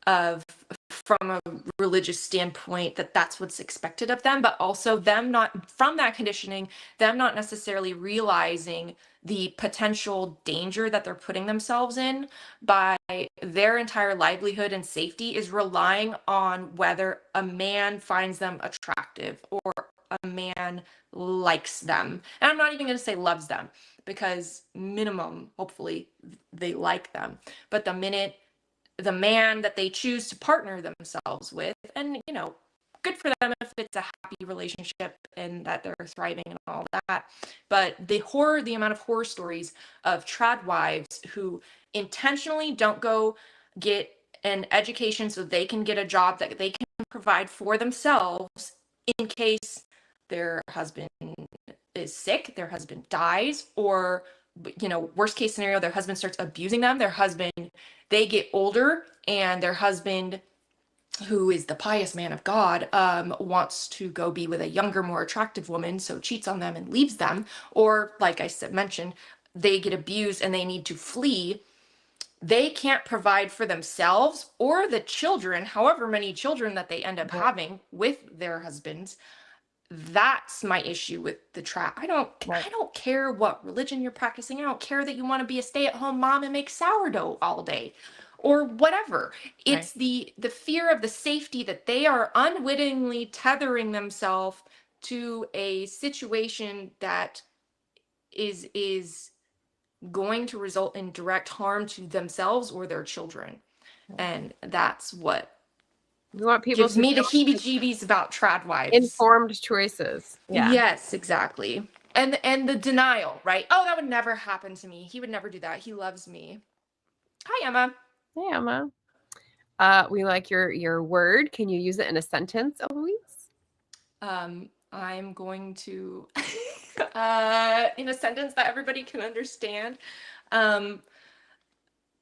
of from a religious standpoint, that's what's expected of them, but also them not from that conditioning, them not necessarily realizing the potential danger that they're putting themselves in by their entire livelihood and safety is relying on whether a man finds them attractive or a man likes them. And I'm not even going to say loves them, because minimum, hopefully they like them. But the minute the man that they choose to partner themselves with, and you know, good for them if it's a happy relationship and that they're thriving and all that, but the amount of horror stories of trad wives who intentionally don't go get an education so they can get a job that they can provide for themselves in case their husband is sick, their husband dies, or you know, worst case scenario, their husband starts abusing them, they get older and their husband, who is the pious man of God, wants to go be with a younger, more attractive woman, so cheats on them and leaves them. Or like I mentioned, they get abused and they need to flee. They can't provide for themselves or the children, however many children that they end up having with their husbands. That's my issue with the trap. I Right. don't care what religion you're practicing. I don't care that you want to be a stay-at-home mom and make sourdough all day or whatever. Right. It's the fear of the safety that they are unwittingly tethering themselves to a situation that is going to result in direct harm to themselves or their children. And that's what We want people gives to me the make heebie-jeebies about trad wives. informed choices. Yeah. Yes, exactly. And the denial, right? Oh, that would never happen to me. He would never do that. He loves me. Hi, Emma. Hey, Emma. We like your word. Can you use it in a sentence, Eloise? I'm going to in a sentence that everybody can understand. Um,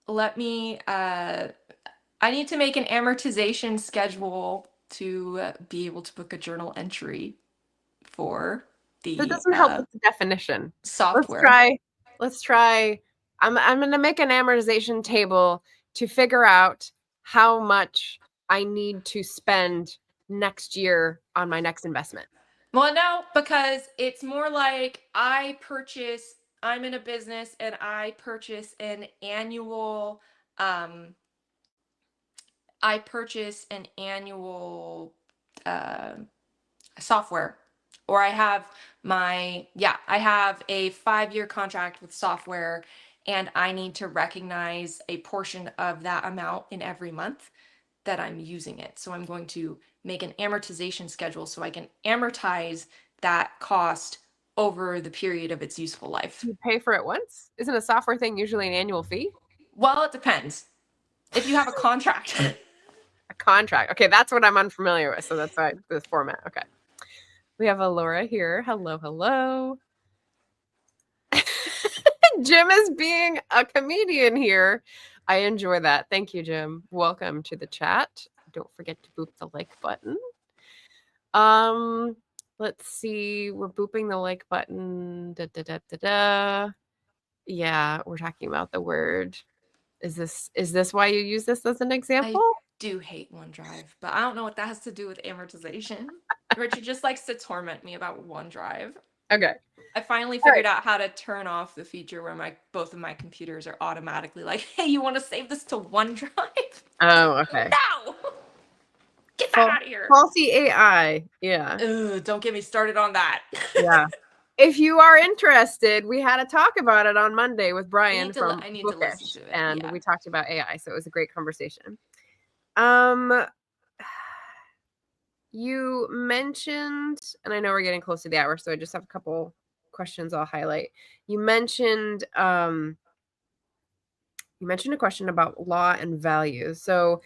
let me I need to make an amortization schedule to be able to book a journal entry for That the doesn't help with the definition. Let's software. try. Let's try. I'm going to make an amortization table to figure out how much I need to spend next year on my next investment. Well, no, because it's more like I'm in a business and I purchase um, an annual uh, software. Or I have a 5-year contract with software and I need to recognize a portion of that amount in every month that I'm using it. So I'm going to make an amortization schedule so I can amortize that cost over the period of its useful life. You pay for it once? Isn't a software thing usually an annual fee? Well, it depends. If you have a contract. A contract. Okay, that's what I'm unfamiliar with. So that's why this format. Okay. We have a Laura here. Hello, hello. Jim is being a comedian here. I enjoy that. Thank you, Jim. Welcome to the chat. Don't forget to boop the like button. Let's see. We're booping the like button. Da, da, da, da, da. Yeah, we're talking about the word. Is this why you use this as an example? I do hate OneDrive, but I don't know what that has to do with amortization. Richard just likes to torment me about OneDrive. Okay. I finally figured out how to turn off the feature where both of my computers are automatically like, hey, you want to save this to OneDrive? Oh, okay. No! Get that out of here. Faulty AI. Yeah. Ugh, don't get me started on that. Yeah. If you are interested, we had a talk about it on Monday with Brian from I need to listen Bookish, to it. and Yeah. we talked about AI, so it was a great conversation. You mentioned, and I know we're getting close to the hour, so I just have a couple questions I'll highlight. You mentioned a question about law and values. So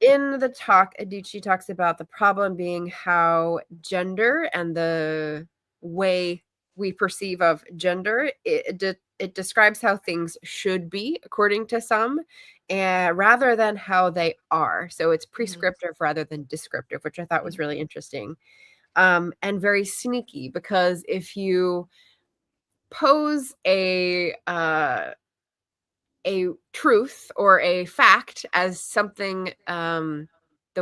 in the talk, Adichie talks about the problem being how gender and the way we perceive of gender, it describes how things should be according to some, rather than how they are. So it's prescriptive rather than descriptive, which I thought was really interesting, and very sneaky, because if you pose a truth or a fact as something, the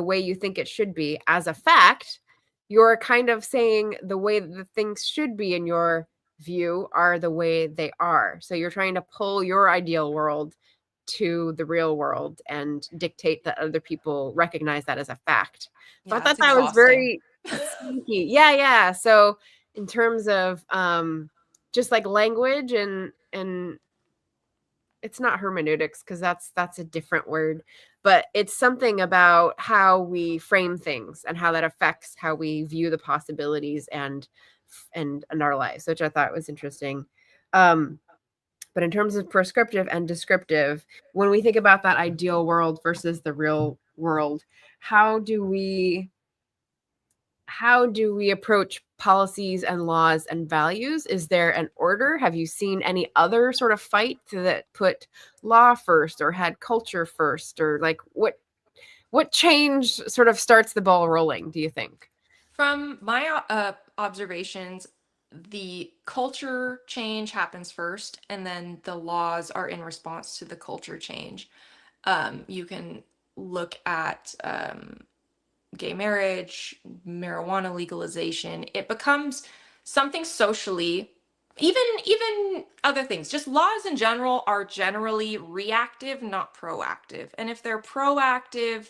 way you think it should be as a fact, you're kind of saying the way that the things should be in your view are the way they are. So you're trying to pull your ideal world to the real world and dictate that other people recognize that as a fact. So I thought that was very sneaky. Yeah. So in terms of just like language and it's not hermeneutics, because that's a different word, but it's something about how we frame things and how that affects how we view the possibilities and our lives, which I thought was interesting. But in terms of prescriptive and descriptive, when we think about that ideal world versus the real world, how do we approach policies and laws and values? Is there an order? Have you seen any other sort of fight that put law first or had culture first, or like what change sort of starts the ball rolling, do you think? From my observations, the culture change happens first, and then the laws are in response to the culture change. You can look at gay marriage, marijuana legalization, it becomes something socially, even other things, just laws in general are generally reactive, not proactive. And if they're proactive,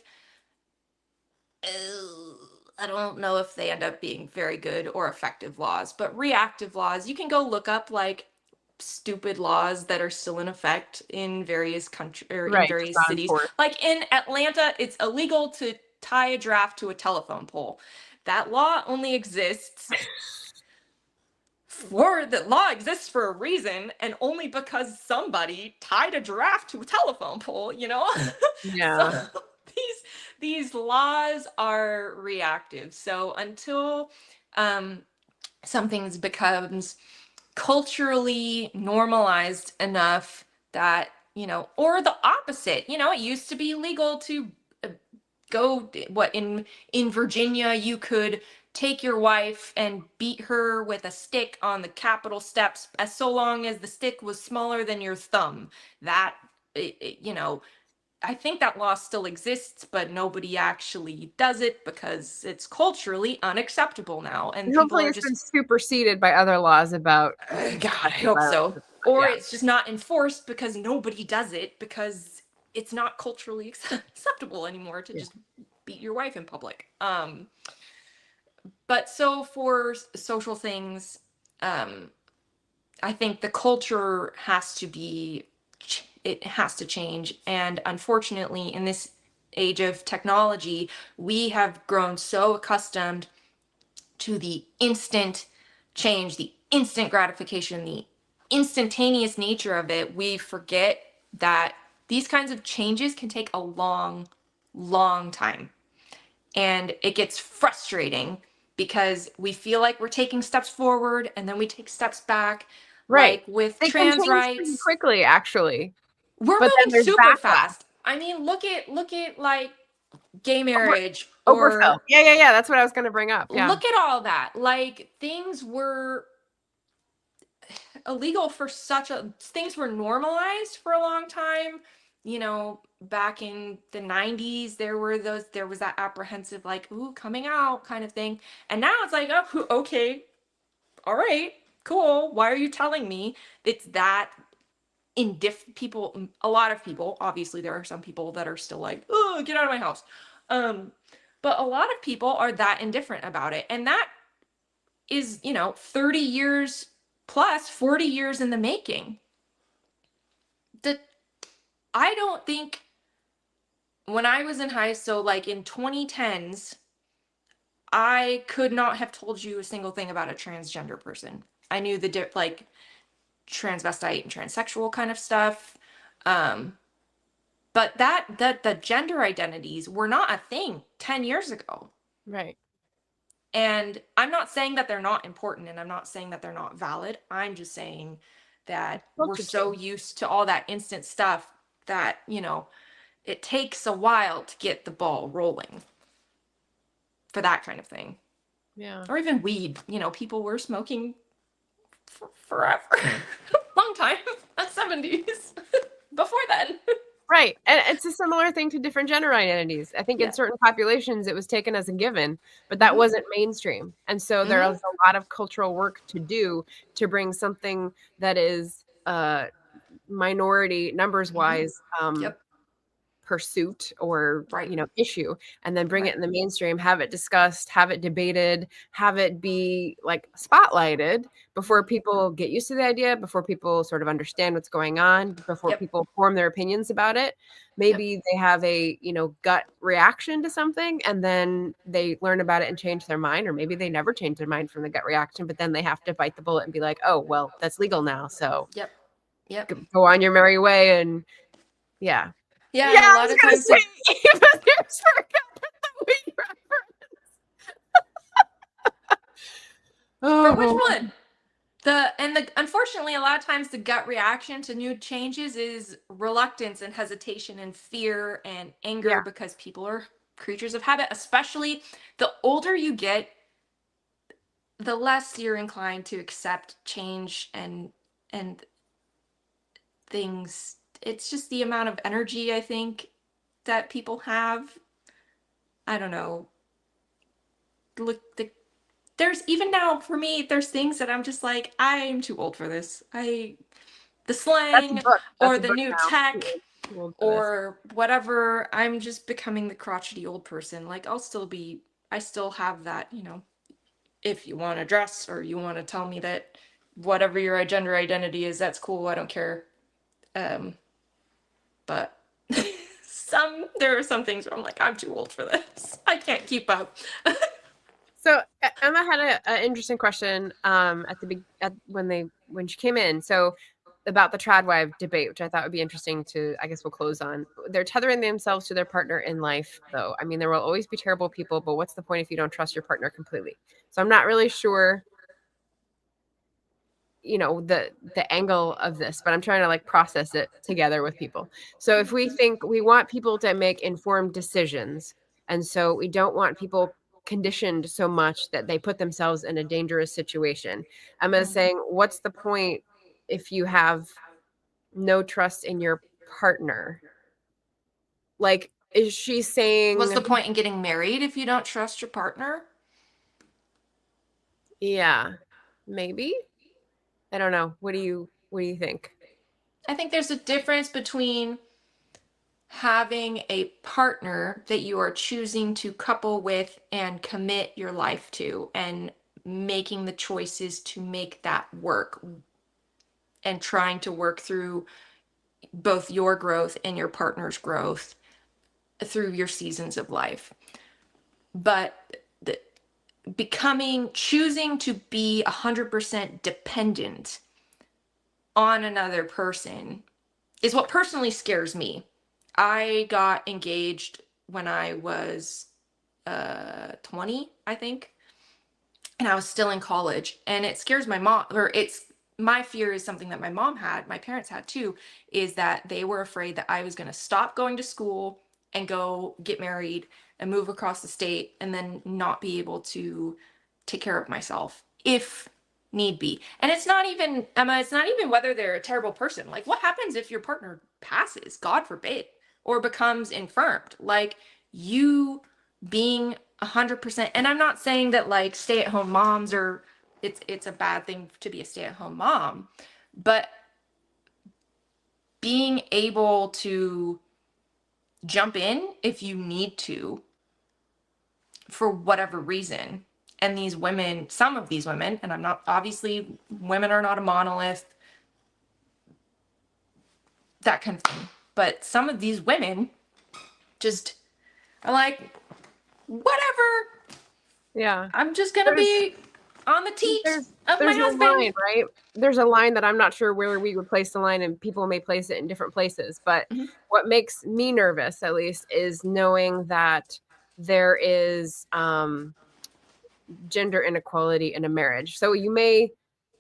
I don't know if they end up being very good or effective laws. But reactive laws, you can go look up like stupid laws that are still in effect in various countries or in Right, just various not cities. enforced. Like in Atlanta, it's illegal to tie a giraffe to a telephone pole. That law only exists for a reason, and only because somebody tied a giraffe to a telephone pole, you know? Yeah. So these laws are reactive. So until um something becomes culturally normalized enough that, or the opposite, it used to be legal to go, what, in Virginia you could take your wife and beat her with a stick on the Capitol steps, as so long as the stick was smaller than your thumb. That I think that law still exists, but nobody actually does it because it's culturally unacceptable now, and And people hopefully are it's just, been superseded by other laws about God, I domestic hope violence. so. Or Yeah. it's just not enforced because nobody does it, because it's not culturally acceptable anymore to Yeah. just beat your wife in public. But so for social things, um, I think the culture has to be, it has to change. And unfortunately, in this age of technology, we have grown so accustomed to the instant change, the instant gratification, the instantaneous nature of it, we forget that these kinds of changes can take a long, long time. And it gets frustrating because we feel like we're taking steps forward and then we take steps back, Right. like with They can trans change pretty rights. quickly, actually. We're But then moving there's super backlash. fast. I mean, look at like gay Oprah, marriage, Oprah. or Yeah. That's what I was going to bring up. Yeah. look at all that. Like things were illegal for things were normalized for a long time. Back in the 90s, there was that apprehensive, like, ooh, coming out kind of thing. And now it's like, oh, okay, all right, cool, why are you telling me? It's that people, a lot of people, obviously there are some people that are still like, oh, get out of my house. But a lot of people are that indifferent about it, and that is 30 years plus, 40 years in the making. That I don't think, when I was in high school, like in 2010s, I could not have told you a single thing about a transgender person. I knew like transvestite and transsexual kind of stuff. But that the gender identities were not a thing 10 years ago. Right. And I'm not saying that they're not important, and I'm not saying that they're not valid. I'm just saying that we're Culture so change. used to all that instant stuff that, it takes a while to get the ball rolling for that kind of thing. Yeah. Or even weed. People were smoking forever. Long time. 70s. Before then. Right. And it's a similar thing to different gender identities. I think in Yeah. certain populations it was taken as a given, but that Mm-hmm. wasn't mainstream. And so there Mm-hmm. was a lot of cultural work to do to bring something that is minority numbers Mm-hmm. wise Yep. pursuit or Right. issue, and then bring it Right. in the mainstream, have it discussed, have it debated, have it be like spotlighted before people get used to the idea, before people sort of understand what's going on, before Yep. people form their opinions about it. Yep. Maybe they have a gut reaction to something, and then they learn about it and change their mind, or maybe they never change their mind from the gut reaction, but then they have to bite the bullet and be like, oh well, that's legal now, so Yep. Yep. go on your merry way. And yeah. Yeah, Yeah, and a I lot was of gonna times the say, Eva, there's the weed for which Oh, one? Unfortunately, a lot of times the gut reaction to new changes is reluctance and hesitation and fear and anger, yeah, because people are creatures of habit. Especially the older you get, the less you're inclined to accept change and things. It's just the amount of energy, I think, that people have. I don't know. look, there's even now for me, there's things that I'm just like, I'm too old for this. The That's a slang book. or That's a the book new now. tech Too old for this. or whatever, I'm just becoming the crotchety old person. Like I still have that, if you want to dress or you want to tell me that whatever your gender identity is, that's cool. I don't care. But there are some things where I'm like, I'm too old for this. I can't keep up. So Emma had an interesting question when she came in. So about the tradwife debate, which I thought would be interesting to, I guess we'll close on. They're tethering themselves to their partner in life, though. I mean, there will always be terrible people, but what's the point if you don't trust your partner completely? So I'm not really sure, the angle of this, but I'm trying to like process it together with people. So if we think we want people to make informed decisions, and so we don't want people conditioned so much that they put themselves in a dangerous situation. Emma is saying, what's the point if you have no trust in your partner? Like, is she saying, What's the point in getting married if you don't trust your partner? yeah, maybe? I don't know. What do you think? I think there's a difference between having a partner that you are choosing to couple with and commit your life to, and making the choices to make that work, and trying to work through both your growth and your partner's growth through your seasons of life. But choosing to be 100% dependent on another person is what personally scares me. I got engaged when I was 20, I think, and I was still in college, and it scares my mom, or my fear is something that my parents had too, is that they were afraid that I was going to stop going to school and go get married and move across the state and then not be able to take care of myself if need be. And it's not even, Emma, it's not even whether they're a terrible person. Like, what happens if your partner passes, God forbid, or becomes infirmed? Like, you being 100%, and I'm not saying that like stay-at-home moms are, it's a bad thing to be a stay-at-home mom, but being able to jump in if you need to for whatever reason. And some of these women, and I'm not, obviously women are not a monolith, that kind of thing, but some of these women just are like, whatever, Yeah. I'm just gonna be on the teat of my There's a husband. line, right? There's a line that I'm not sure where we would place the line, and people may place it in different places. But what makes me nervous, at least, is knowing that there is gender inequality in a marriage. So you may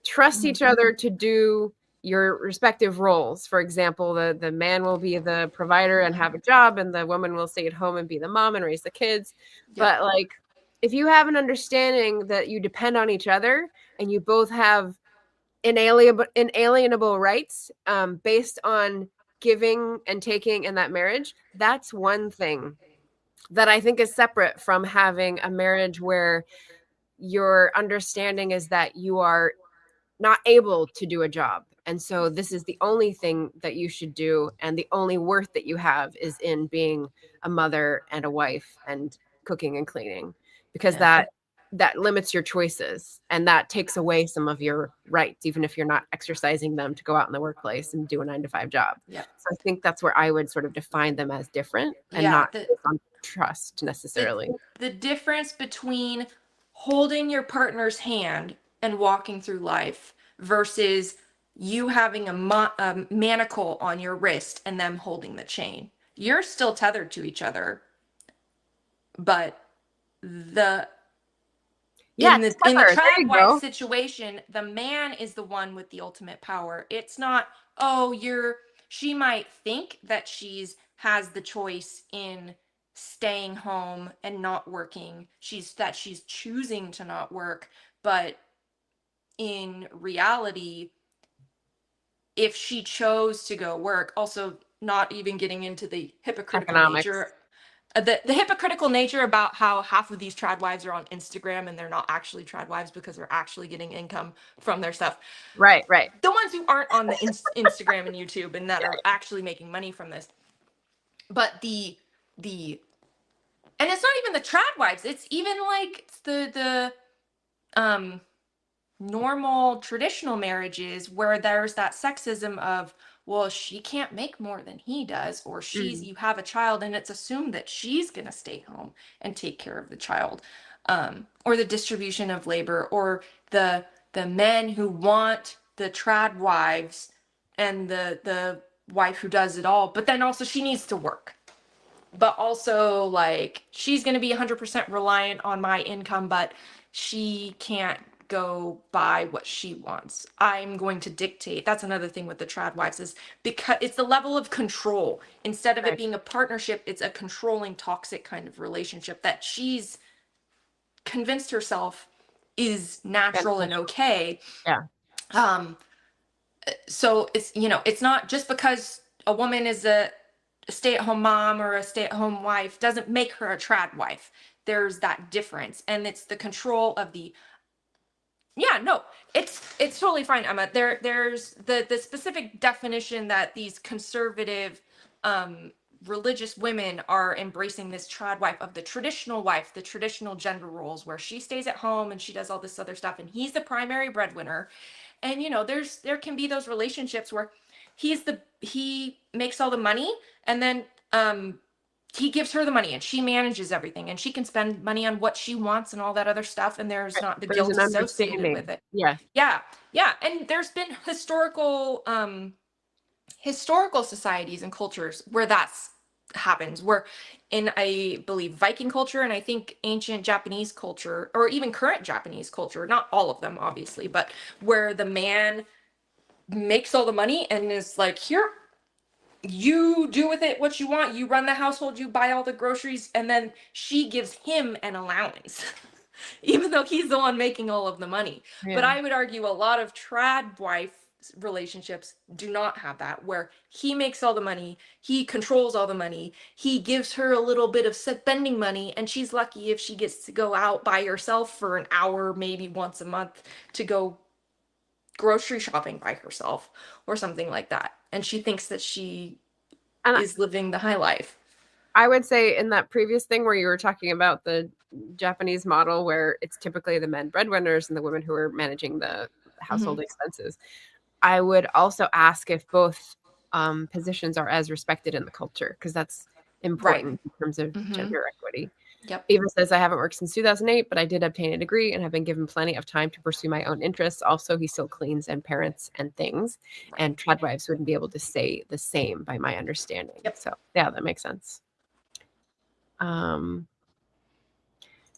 trust each other to do your respective roles. For example, the man will be the provider and have a job, and the woman will stay at home and be the mom and raise the kids. Yep. But like, if you have an understanding that you depend on each other and you both have inalienable rights based on giving and taking in that marriage, that's one thing that I think is separate from having a marriage where your understanding is that you are not able to do a job. And so this is the only thing that you should do. And the only worth that you have is in being a mother and a wife and cooking and cleaning, because that limits your choices and that takes away some of your rights, even if you're not exercising them to go out in the workplace and do a 9-to-5 job. Yeah. So I think that's where I would sort of define them as different and not on trust necessarily. The difference between holding your partner's hand and walking through life versus you having a manacle on your wrist and them holding the chain. You're still tethered to each other, but in the trad-wife situation, the man is the one with the ultimate power. It's not, she might think that has the choice in staying home and not working. She's choosing to not work, but in reality, if she chose to go work, also not even getting into the hypocritical Economics. nature the hypocritical nature about how half of these trad wives are on Instagram and they're not actually trad wives because they're actually getting income from their stuff. Right. The ones who aren't on the Instagram and YouTube and that are actually making money from this. But the and it's not even the trad wives, it's even like the normal traditional marriages where there's that sexism of, well, she can't make more than he does, or you have a child and it's assumed that she's going to stay home and take care of the child, or the distribution of labor, or the men who want the trad wives and the wife who does it all, but then also she needs to work, but also like she's going to be 100% reliant on my income, but she can't go buy what she wants. I'm going to dictate. That's another thing with the trad wives, is because it's the level of control. Instead of it being a partnership, it's a controlling, toxic kind of relationship that she's convinced herself is natural and okay. So it's, it's not just because a woman is a stay-at-home mom or a stay-at-home wife doesn't make her a trad wife. There's that difference, and it's the control of the it's totally fine, Emma. There's the specific definition that these conservative religious women are embracing, this trad wife, the traditional gender roles where she stays at home and she does all this other stuff and he's the primary breadwinner. And there can be those relationships where he makes all the money, and then he gives her the money and she manages everything and she can spend money on what she wants and all that other stuff, and there's not the guilt associated with it. And there's been historical societies and cultures where that's happens, where in, I believe, Viking culture, and I think ancient Japanese culture, or even current Japanese culture, not all of them obviously, but where the man makes all the money and is like, here, you do with it what you want, you run the household, you buy all the groceries, and then she gives him an allowance even though he's the one making all of the money. But I would argue a lot of trad wife relationships do not have that, where he makes all the money, he controls all the money, he gives her a little bit of spending money, and she's lucky if she gets to go out by herself for an hour, maybe once a month, to go grocery shopping by herself or something like that, and she thinks that she is living the high life. I would say in that previous thing where you were talking about the Japanese model, where it's typically the men breadwinners and the women who are managing the household expenses, I would also ask if both positions are as respected in the culture, because that's important in terms of gender equity. Eva says, I haven't worked since 2008, but I did obtain a degree and have been given plenty of time to pursue my own interests. Also, he still cleans and parents and things. And trad wives wouldn't be able to say the same, by my understanding. So yeah, that makes sense.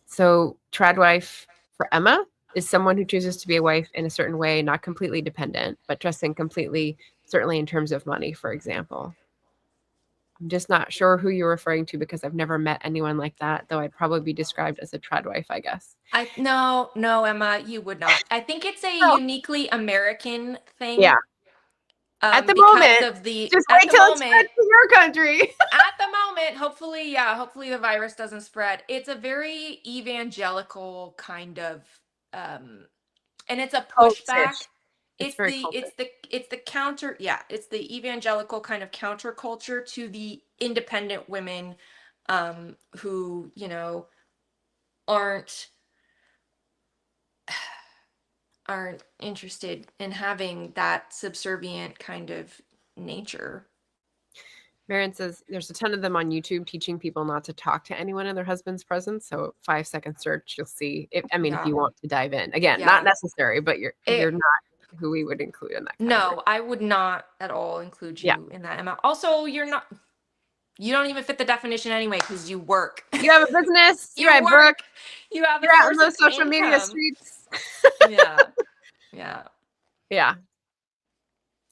So trad wife for Emma is someone who chooses to be a wife in a certain way, not completely dependent, but trusting completely, certainly in terms of money, for example. I'm just not sure who you're referring to, because I've never met anyone like that, though I'd probably be described as a trad wife, I guess. No, Emma, you would not. I think it's a uniquely American thing. Yeah. At the moment, of the, just wait till it spreads to your country. At the moment, hopefully the virus doesn't spread. It's a very evangelical kind of, and it's a pushback. It's the counter, it's the evangelical kind of counterculture to the independent women who, aren't interested in having that subservient kind of nature. Marion says there's a ton of them on YouTube teaching people not to talk to anyone in their husband's presence. So 5-second search, you'll see. If you want to dive in. Again, not necessary, but you're not who we would include in that category. No, I would not at all include you in that, Emma. Also, you don't even fit the definition anyway, because you work. You have a business. You write books. You have you're out on those social media streets. Yeah.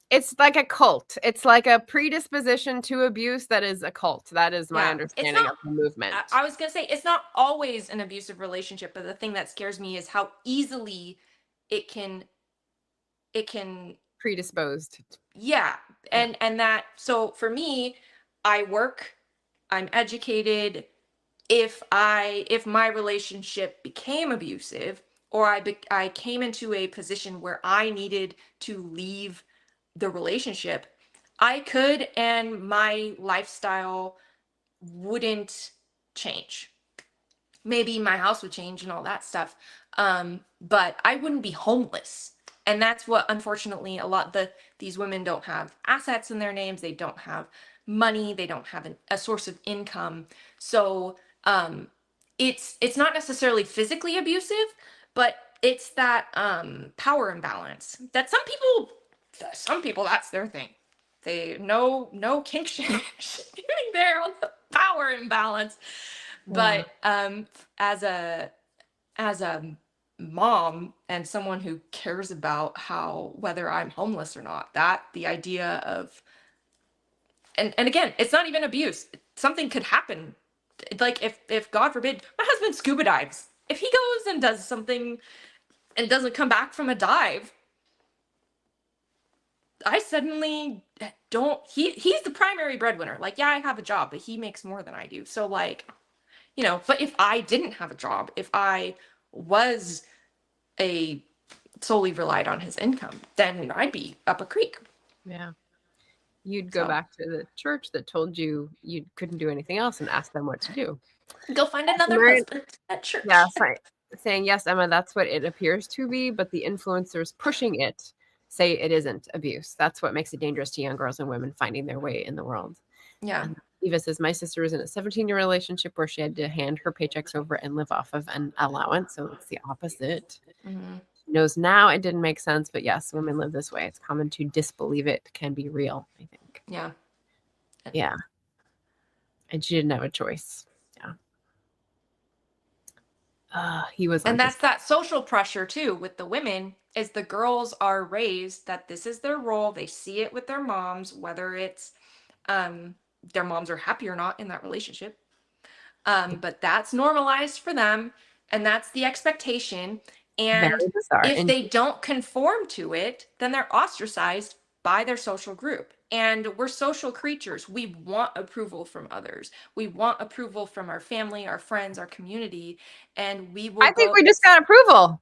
It's like a cult. It's like a predisposition to abuse that is a cult. That is my understanding of the movement. I was going to say, it's not always an abusive relationship, but the thing that scares me is how easily it can predisposed. And that, so for me, I work, I'm educated, if my relationship became abusive, or I came into a position where I needed to leave the relationship, I could, and my lifestyle wouldn't change. Maybe my house would change and all that stuff, but I wouldn't be homeless. And that's what, unfortunately, these women don't have assets in their names. They don't have money. They don't have a source of income. So it's not necessarily physically abusive, but it's that power imbalance that some people that's their thing. They no kink shaming there on the power imbalance. But as a mom and someone who cares about whether I'm homeless or not, that the idea of, and again, it's not even abuse. Something could happen. Like if God forbid, my husband scuba dives. If he goes and does something and doesn't come back from a dive, I suddenly don't, he's the primary breadwinner. Like, yeah, I have a job, but he makes more than I do. So like, but if I didn't have a job, if I was solely relied on his income, then I'd be up a creek. Yeah. You'd go back to the church that told you you couldn't do anything else and ask them what to do. Go find another husband at church. Yeah, saying, yes, Emma, that's what it appears to be, but the influencers pushing it say it isn't abuse. That's what makes it dangerous to young girls and women finding their way in the world. Yeah. And Eva says, my sister was in a 17-year relationship where she had to hand her paychecks over and live off of an allowance. So it's the opposite. Mm-hmm. She knows now it didn't make sense, but yes, women live this way. It's common to disbelieve it can be real, I think. Yeah. Yeah. And she didn't have a choice. Yeah. He was, and that's that social pressure too with the women, is the girls are raised that this is their role. They see it with their moms, whether it's their moms are happy or not in that relationship, but that's normalized for them, and that's the expectation. And if they don't conform to it, then they're ostracized by their social group. And we're social creatures. We want approval from others. We want approval from our family, our friends, our community. And we will. I think we just got approval.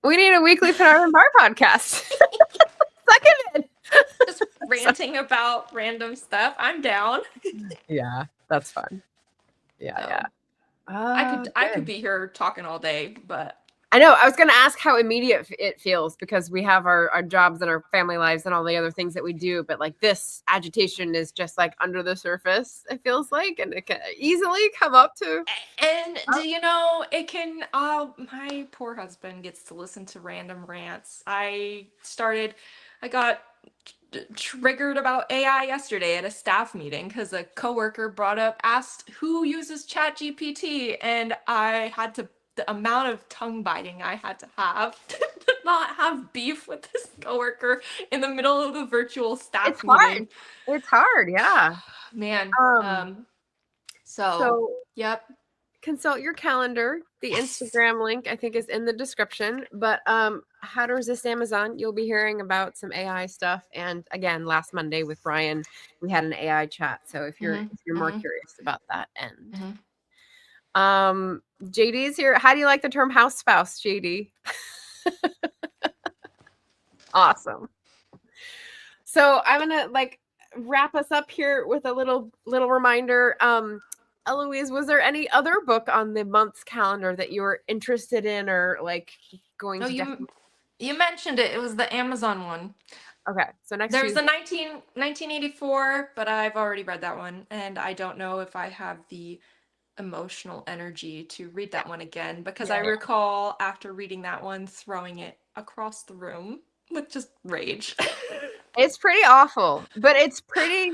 We need a weekly Penarvin Bar podcast. Seconded. Just ranting about random stuff. I'm down. Yeah, that's fun. Yeah, yeah. I could be here talking all day, but I know. I was going to ask how immediate it feels, because we have our jobs and our family lives and all the other things that we do. But like, this agitation is just like under the surface, it feels like, and it can easily come up to. And it can, my poor husband gets to listen to random rants. I got triggered about AI yesterday at a staff meeting because a coworker asked who uses ChatGPT, and I had to, the amount of tongue biting I had to have to not have beef with this coworker in the middle of a virtual staff meeting. It's hard, yeah. Man. So yep. Consult your calendar. The Instagram link, I think, is in the description. But How to Resist Amazon, you'll be hearing about some AI stuff. And again, last Monday with Brian, we had an AI chat. So if you're more curious about that end. JD's here. How do you like the term house spouse, JD? Awesome. So I'm gonna wrap us up here with a little reminder. Eloise, was there any other book on the month's calendar that you were interested in or going to? You mentioned it. It was the Amazon one. Okay, so there's the 1984, but I've already read that one, and I don't know if I have the emotional energy to read that one again, because I recall after reading that one throwing it across the room with just rage. It's pretty awful, but it's pretty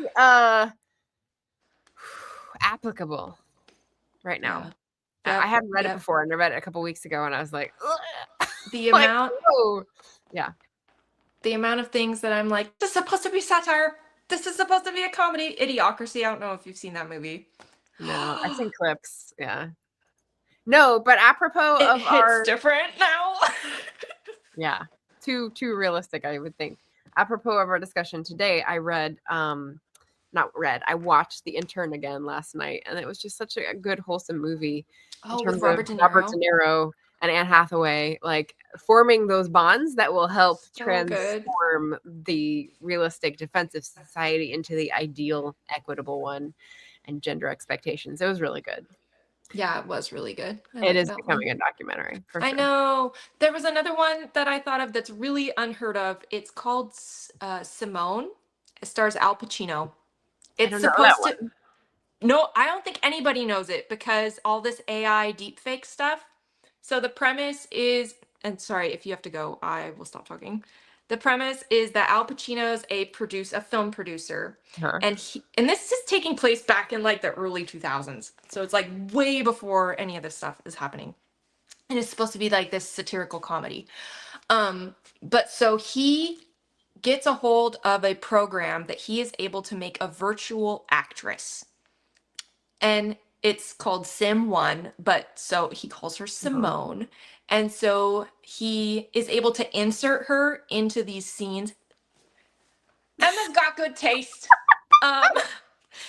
applicable right now. Yeah. I hadn't read it before, and I read it a couple weeks ago, and I was like, ugh. The amount the amount of things that I'm like, this is supposed to be satire, this is supposed to be a comedy. Idiocracy, I don't know if you've seen that movie. No, I've seen clips. Yeah. No, but apropos of it's different now. Yeah. Too realistic, I would think. Apropos of our discussion today, I read I watched The Intern again last night, and it was just such a good, wholesome movie in With terms of Robert De Robert Niro. De Niro and Anne Hathaway, like forming those bonds that will help So good. transform the realistic defensive society into the ideal equitable one, and gender expectations. It was really good. Yeah, it was really good. It is becoming a documentary for I sure. know. There was another one that I thought of that's really unheard of. It's called Simone. It stars Al Pacino. I It's don't know that supposed to. one. No, I don't think anybody knows it because all this AI deepfake stuff. So the premise is, and sorry, if you have to go, I will stop talking. The premise is that Al Pacino's a film producer, Huh. and this is taking place back in like the early 2000s. So it's like way before any of this stuff is happening. And it's supposed to be like this satirical comedy. But so he gets a hold of a program that he is able to make a virtual actress. And it's called Sim One, but so he calls her Simone. And so he is able to insert her into these scenes. Emma's got good taste.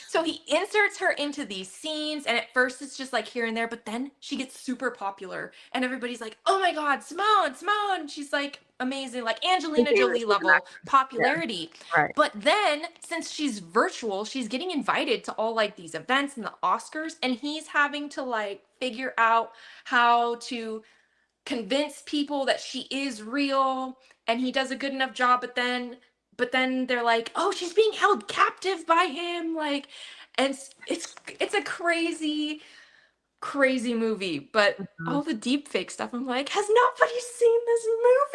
So he inserts her into these scenes, and at first it's just like here and there, but then she gets super popular, and everybody's like, "Oh my God, Simone, Simone!" She's like amazing, like Angelina Jolie level popularity. Yeah. Right. But then, since she's virtual, she's getting invited to all like these events and the Oscars, and he's having to like figure out how to convince people that she is real, and he does a good enough job, but then they're like, oh, she's being held captive by him, like, and it's a crazy movie. But all the deep fake stuff, I'm like, has nobody seen this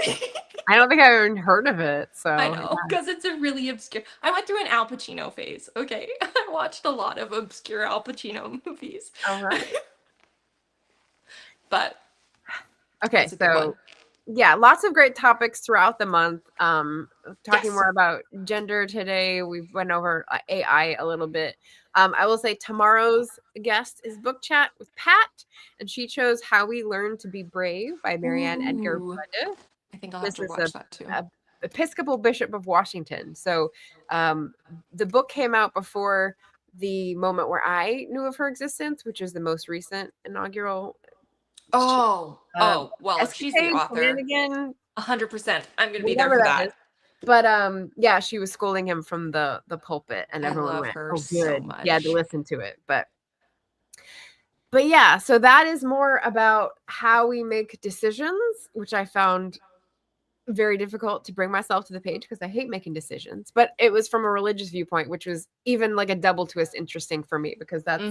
movie? I don't think I've even heard of it. So I know, because it's a really obscure. I went through an Al Pacino phase. Okay, I watched a lot of obscure Al Pacino movies. All right. But okay, so yeah, lots of great topics throughout the month. Talking more about gender today. We've went over AI a little bit. I will say tomorrow's guest is Book Chat with Pat, and she chose How We Learn to Be Brave by Marianne Edgar Breda. I think I'll have to watch that too. Episcopal Bishop of Washington. So the book came out before the moment where I knew of her existence, which is the most recent inaugural. Well, if she's the author, 100%, I'm going to be there for that. But yeah, she was scolding him from the pulpit, and everyone went, "Oh, good." So much. You had to listen to it, but yeah, so that is more about how we make decisions, which I found very difficult to bring myself to the page because I hate making decisions. But it was from a religious viewpoint, which was even like a double twist interesting for me because that's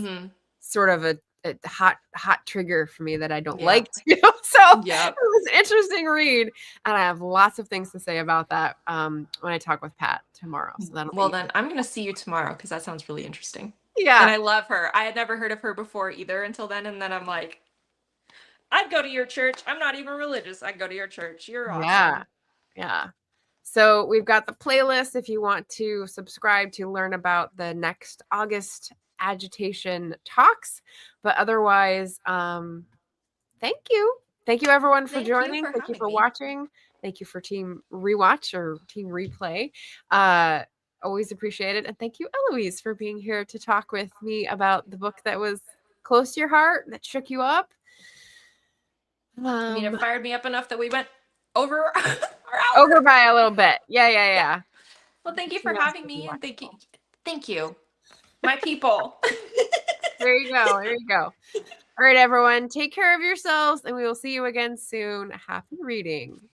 sort of a hot trigger for me that I don't like to. So it was an interesting read, and I have lots of things to say about that when I talk with Pat tomorrow. So then I'm gonna see you tomorrow because that sounds really interesting. Yeah, and I love her. I had never heard of her before either until then, and then I'm like, I'd go to your church. I'm not even religious. I'd go to your church. You're awesome. Yeah. So we've got the playlist if you want to subscribe to learn about the next August Agitation talks. But otherwise, thank you. Thank you everyone for joining. Thank you for watching. Thank you for Team Rewatch or Team Replay. Always appreciate it. And thank you, Eloise, for being here to talk with me about the book that was close to your heart, that shook you up. I mean, it fired me up enough that we went over our hour. Over by a little bit. Yeah. Well, thank you for having me, and thank you, my people. There you go. All right, everyone, take care of yourselves, and we will see you again soon. Happy reading.